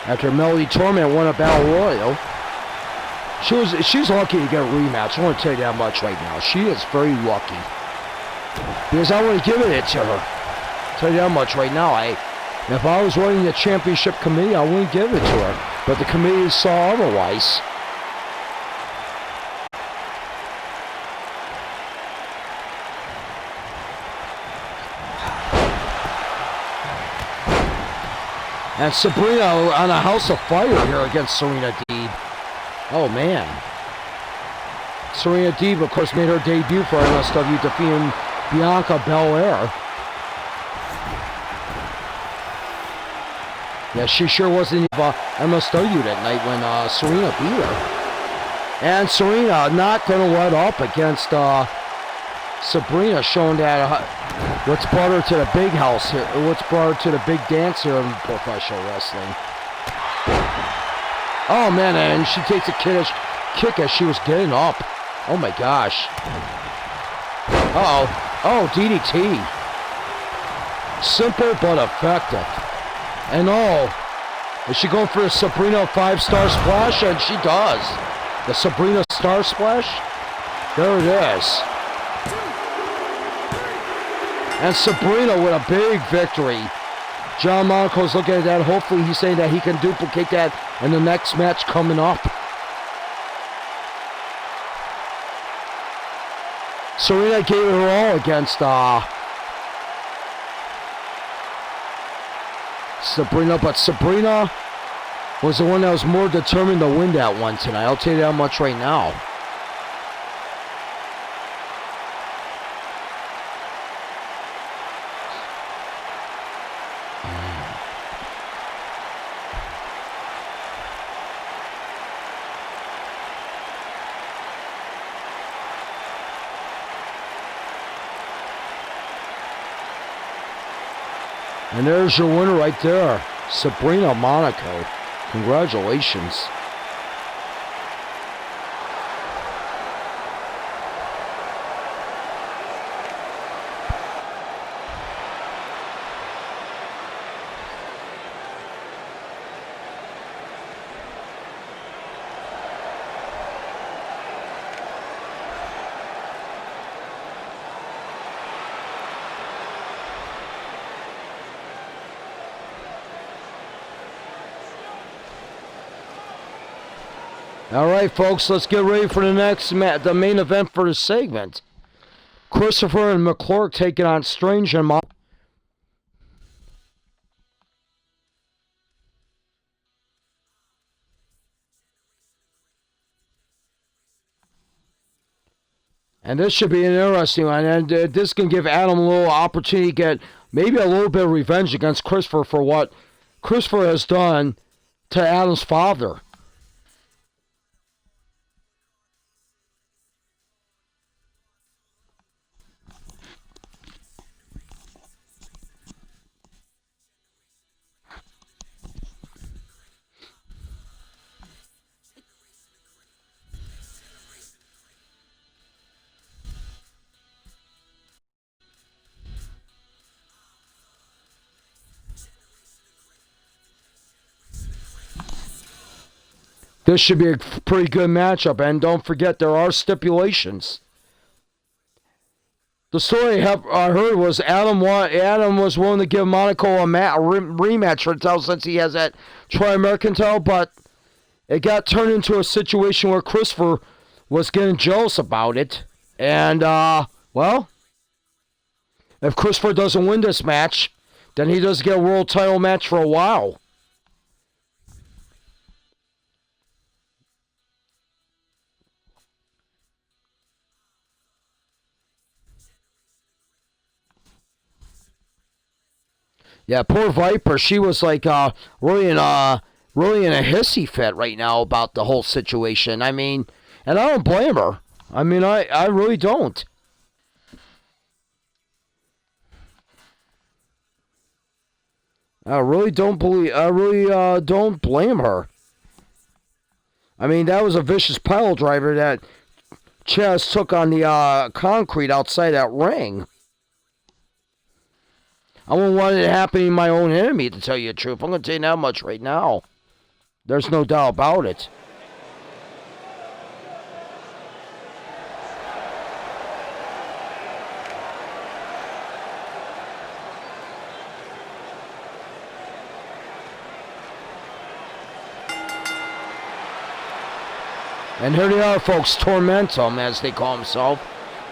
After Melody Torment won a Battle Royal. She's lucky to get a rematch. I want to tell you that much right now. She is very lucky. Because I would have given it to her. I'll tell you that much right now. If I was running the championship committee, I wouldn't give it to her. But the committee saw otherwise. And Sabirna on a house of fire here against Serena Deeb. Oh, man. Serena Deeb, of course, made her debut for MSW, defeating Bianca Belair. Yeah, she sure wasn't MSW that night when Serena beat her. And Serena not going to let up against Sabirna, showing that what's brought her to the big house here, what's brought her to the big dance here in professional wrestling. Oh, man, and she takes a kick as she was getting up. Oh, my gosh. Uh-oh. Oh, DDT. Simple but effective. And is she going for a Sabirna 5-star splash? And she does. The Sabirna star splash. There it is. And Sabirna with a big victory. John Monaco's looking at that. Hopefully he's saying that he can duplicate that in the next match coming up. Serena gave it her all against Sabirna, but Sabirna was the one that was more determined to win that one tonight. I'll tell you that much right now. And there's your winner right there, Sabirna Monaco. Congratulations. All right, folks, let's get ready for the next the main event for the segment. Christopher and McClurg taking on Strange and Monaco. And this should be an interesting one. And this can give Adam a little opportunity to get maybe a little bit of revenge against Christopher for what Christopher has done to Adam's father. This should be a pretty good matchup, and don't forget there are stipulations. The story I heard was Adam was willing to give Monaco a rematch for the title since he has that Tri-American title, but it got turned into a situation where Christopher was getting jealous about it. And, well, if Christopher doesn't win this match, then he doesn't get a world title match for a while. Yeah, poor Viper. She was like really in a hissy fit right now about the whole situation. I mean, and I don't blame her. I mean, I really don't. I really don't blame her. I mean, that was a vicious pile driver that Chaz took on the concrete outside that ring. I wouldn't want it to happen to my own enemy, to tell you the truth. I'm going to tell you that much right now. There's no doubt about it. And here they are, folks, Tormentum, as they call themselves.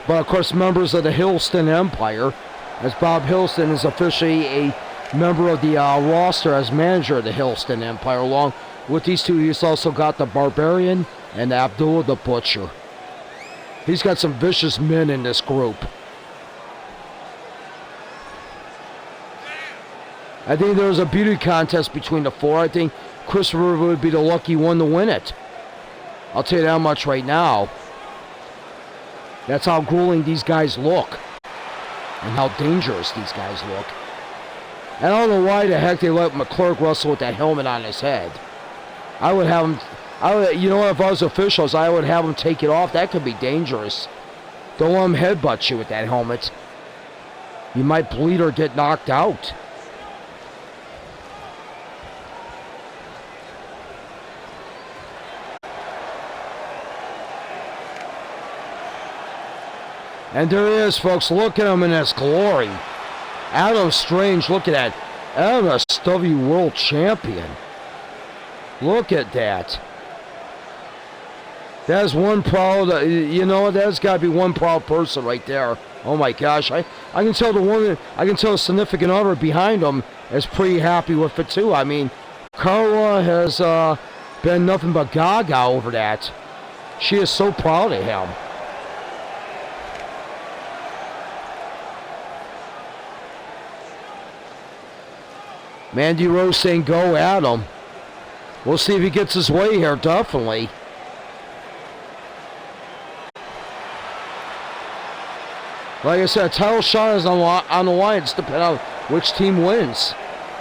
But, of course, members of the Hiddleston Empire, as Bob Hiddleston is officially a member of the roster as manager of the Hiddleston Empire. Along with these two, he's also got the Barbarian and Abdullah the Butcher. He's got some vicious men in this group. I think there was a beauty contest between the four. I think Christopher would be the lucky one to win it. I'll tell you that much right now. That's how grueling these guys look. And how dangerous these guys look. And I don't know why the heck they let McClurg wrestle with that helmet on his head. I would have him, you know what, if I was officials, I would have him take it off. That could be dangerous. Don't let him headbutt you with that helmet. You might bleed or get knocked out. And there he is, folks. Look at him in his glory. Adam Strange, look at that. MSW World Champion. Look at that. That's one proud, you know, that's got to be one proud person right there. Oh my gosh. I can tell the significant other behind him is pretty happy with it too. I mean, Karl has been nothing but gaga over that. She is so proud of him. Mandy Rose saying go at him. We'll see if he gets his way here, definitely. Like I said, title shot is on the line. It's depending on which team wins.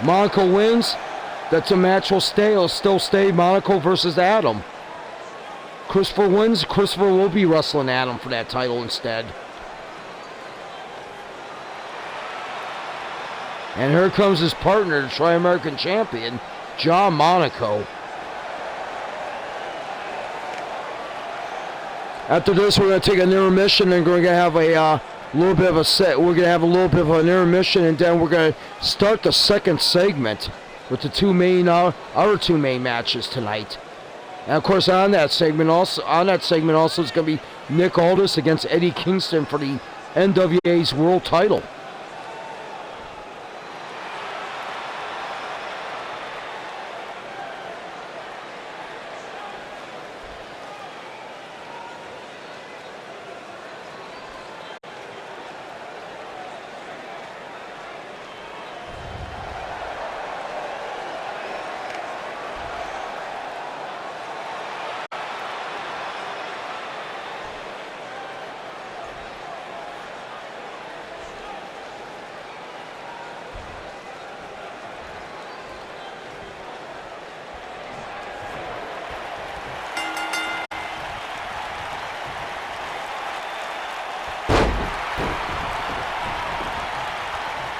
Monaco wins, That's a match will stay. It'll still stay Monaco versus Adam. Christopher wins. Christopher will be wrestling Adam for that title instead. And here comes his partner, the Tri-American Champion, John Monaco. After this, we're going to take an intermission and we're going to have a little bit of a set. We're going to have a little bit of an intermission, and then we're going to start the second segment with the our two main matches tonight. And of course, on that segment also is going to be Nick Aldis against Eddie Kingston for the NWA's World Title.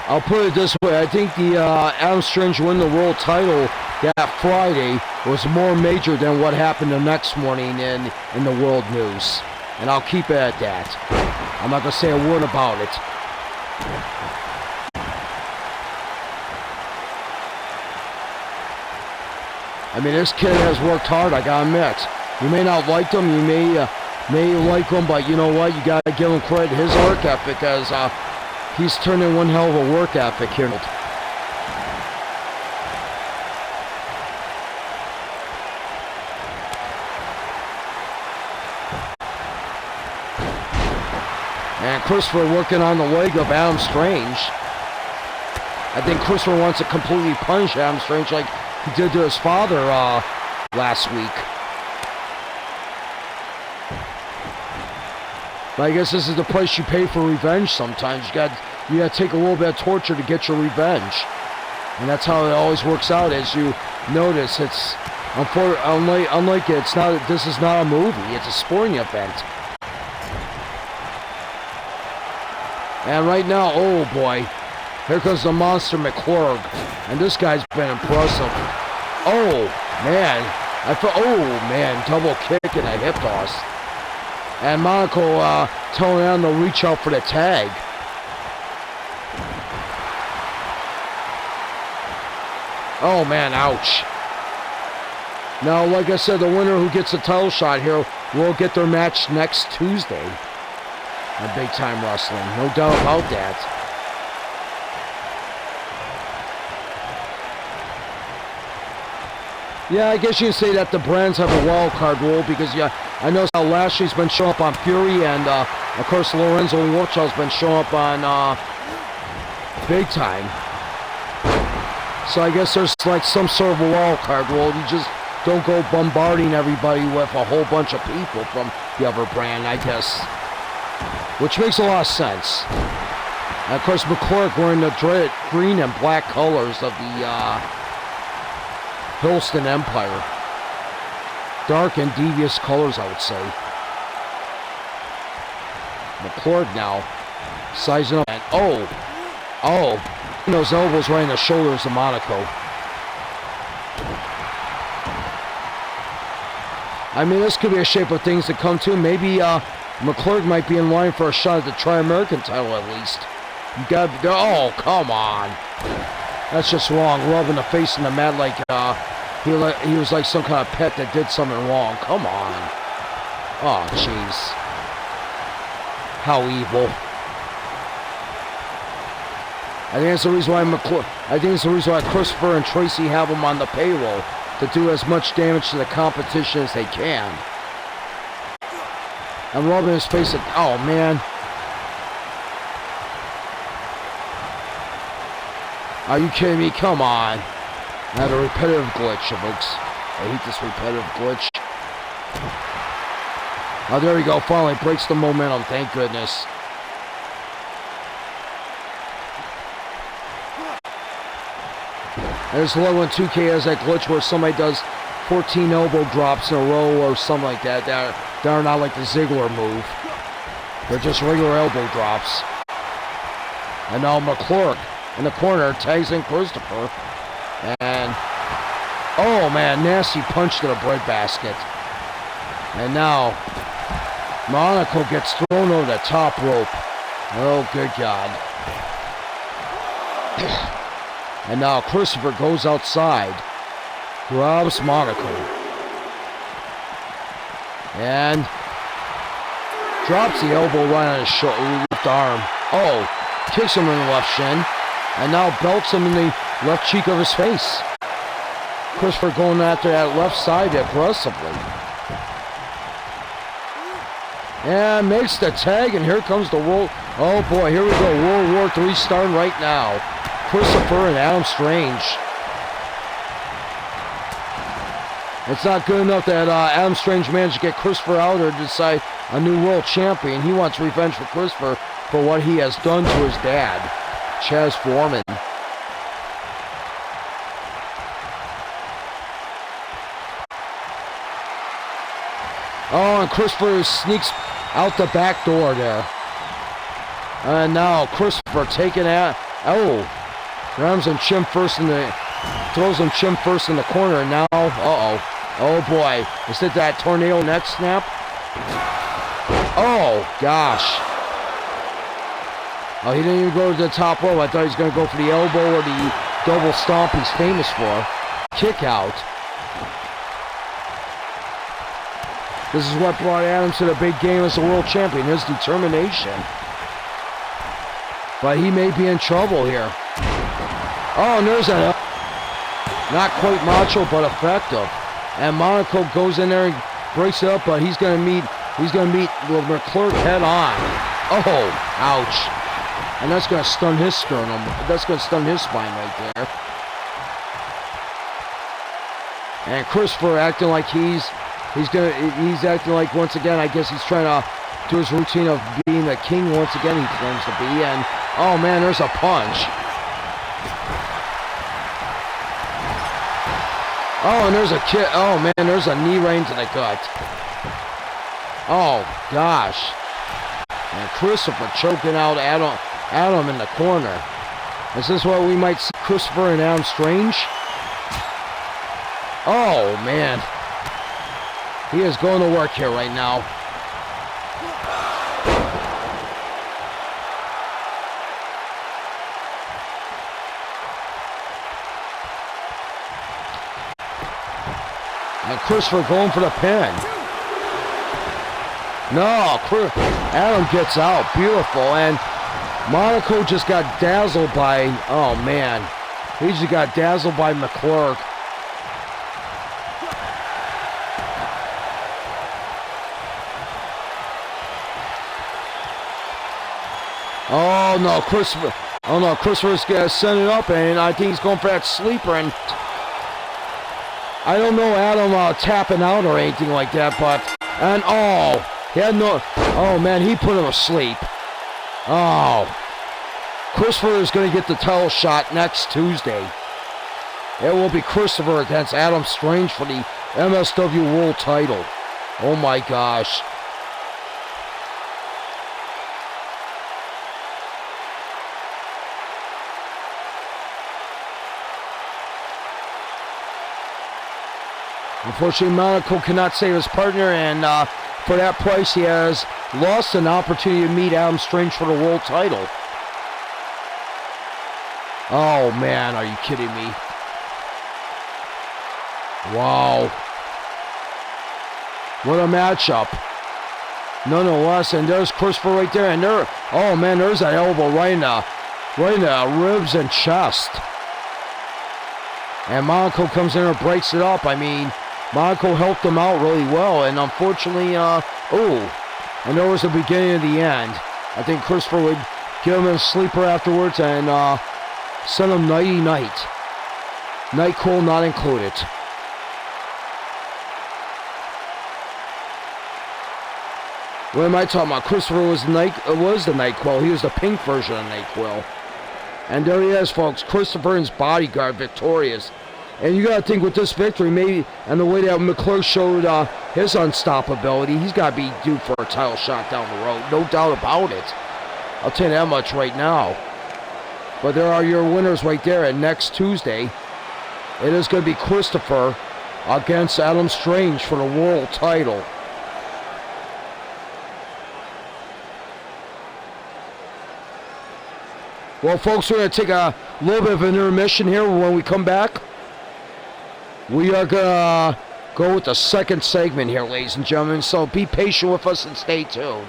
I'll put it this way, I think the Adam Strange win the world title that Friday was more major than what happened the next morning in the world news. And I'll keep it at that. I'm not going to say a word about it. I mean, this kid has worked hard, I got to admit. You may not like him, you may like him, but you know what? You got to give him credit. His work ethic, because he's turned in one hell of a work ethic here. And Christopher working on the leg of Adam Strange. I think Christopher wants to completely punish Adam Strange like he did to his father last week. But I guess this is the price you pay for revenge sometimes. You gotta take a little bit of torture to get your revenge. And that's how it always works out. As you notice, it's unlike it, this is not a movie, it's a sporting event. And right now, oh boy, here comes the monster McClurg. And this guy's been impressive. Oh man, double kick and a hip toss. And Monaco telling Adam to reach out for the tag. Oh man, ouch. Now, like I said, the winner who gets a title shot here will get their match next Tuesday. A big time wrestling, no doubt about that. Yeah, I guess you can say that the brands have a wild card rule because I know how Lashley's been showing up on Fury, and of course Lorenzo Warchow's been showing up on Big Time. So I guess there's like some sort of a wild card rule. You just don't go bombarding everybody with a whole bunch of people from the other brand, I guess. Which makes a lot of sense. And of course McClurg wearing the green and black colors of the Hillston Empire. Dark and devious colors, I would say. McClurg now sizing up, and those elbows right in the shoulders of Monaco. I mean, this could be a shape of things to come to. Maybe McClurg might be in line for a shot at the Tri-American title at least. You got to go. Oh, come on. That's just wrong. Rubbing the face in the mat like he was like some kind of pet that did something wrong. Come on. Oh, jeez. How evil. I think it's the reason why Christopher and Tracy have him on the payroll, to do as much damage to the competition as they can. And rubbing his face at, oh man. Are you kidding me? Come on. Now the repetitive glitch, folks. I hate this repetitive glitch. Oh, there we go. Finally breaks the momentum. Thank goodness. I just love when 2K has that glitch where somebody does 14 elbow drops in a row or something like that. That are not like the Ziggler move. They're just regular elbow drops. And now McClurg in the corner tags in Christopher. And, oh man, nasty punch to the breadbasket. And now, Monaco gets thrown over the top rope. Oh, good God. And now Christopher goes outside. Grabs Monaco. And drops the elbow right on his left arm. Oh, kicks him in the left shin. And now belts him in the left cheek of his face. Christopher going after that left side aggressively. And makes the tag, and here comes the world. Oh boy, here we go. World War III starting right now. Christopher and Adam Strange. It's not good enough that Adam Strange managed to get Christopher out or decide a new world champion. He wants revenge for Christopher for what he has done to his dad, Chaz Foreman. Oh, and Christopher sneaks out the back door there. And now Christopher taking out. Oh, rams him chin first in the. Throws him chin first in the corner. And now, oh boy, is it that tornado neck snap? Oh gosh. Oh, he didn't even go to the top rope. I thought he was going to go for the elbow or the double stomp he's famous for. Kick out. This is what brought Adam to the big game as a world champion, his determination. But he may be in trouble here. Oh, and there's a not quite macho, but effective. And Monaco goes in there and breaks it up, but he's gonna meet McClurg head on. Oh, ouch. And that's gonna stun his sternum. That's gonna stun his spine right there. And Christopher acting like he's acting like, once again, I guess he's trying to do his routine of being the king once again, he claims to be. And oh man, there's a punch. Oh, and there's a kick. Oh man, there's a knee right into the gut. Oh gosh. And Christopher choking out Adam in the corner. Is this what we might see Christopher and Adam Strange? Oh man. He is going to work here right now. And Christopher going for the pin. No, Adam gets out. Beautiful. And Monaco just got dazzled by, oh man. He just got dazzled by McClurg. Oh no, Christopher. Oh no, Christopher's gonna send it up, and I think he's going for that sleeper. And I don't know Adam tapping out or anything like that, but he had no. Oh man, he put him asleep. Oh, Christopher is gonna get the title shot next Tuesday. It will be Christopher against Adam Strange for the MSW World Title. Oh my gosh. Unfortunately, Monaco cannot save his partner, and for that price, he has lost an opportunity to meet Adam Strange for the world title. Oh, man, are you kidding me? Wow. What a matchup. Nonetheless, and there's Christopher right there, and there, oh, man, there's that elbow right in the ribs and chest. And Monaco comes in and breaks it up. I mean, Monaco helped him out really well, and unfortunately, and there was the beginning of the end. I think Christopher would give him a sleeper afterwards and send him nighty-night. Night cool not included. What am I talking about? Christopher was the NyQuil. He was the pink version of NyQuil. And there he is, folks. Christopher and his bodyguard victorious. And you got to think with this victory, maybe, and the way that McClurg showed his unstoppability, he's got to be due for a title shot down the road. No doubt about it. I'll tell you that much right now. But there are your winners right there. And next Tuesday, it is going to be Christopher against Adam Strange for the world title. Well, folks, we're going to take a little bit of an intermission here. When we come back, we are going to go with the second segment here, ladies and gentlemen. So be patient with us and stay tuned.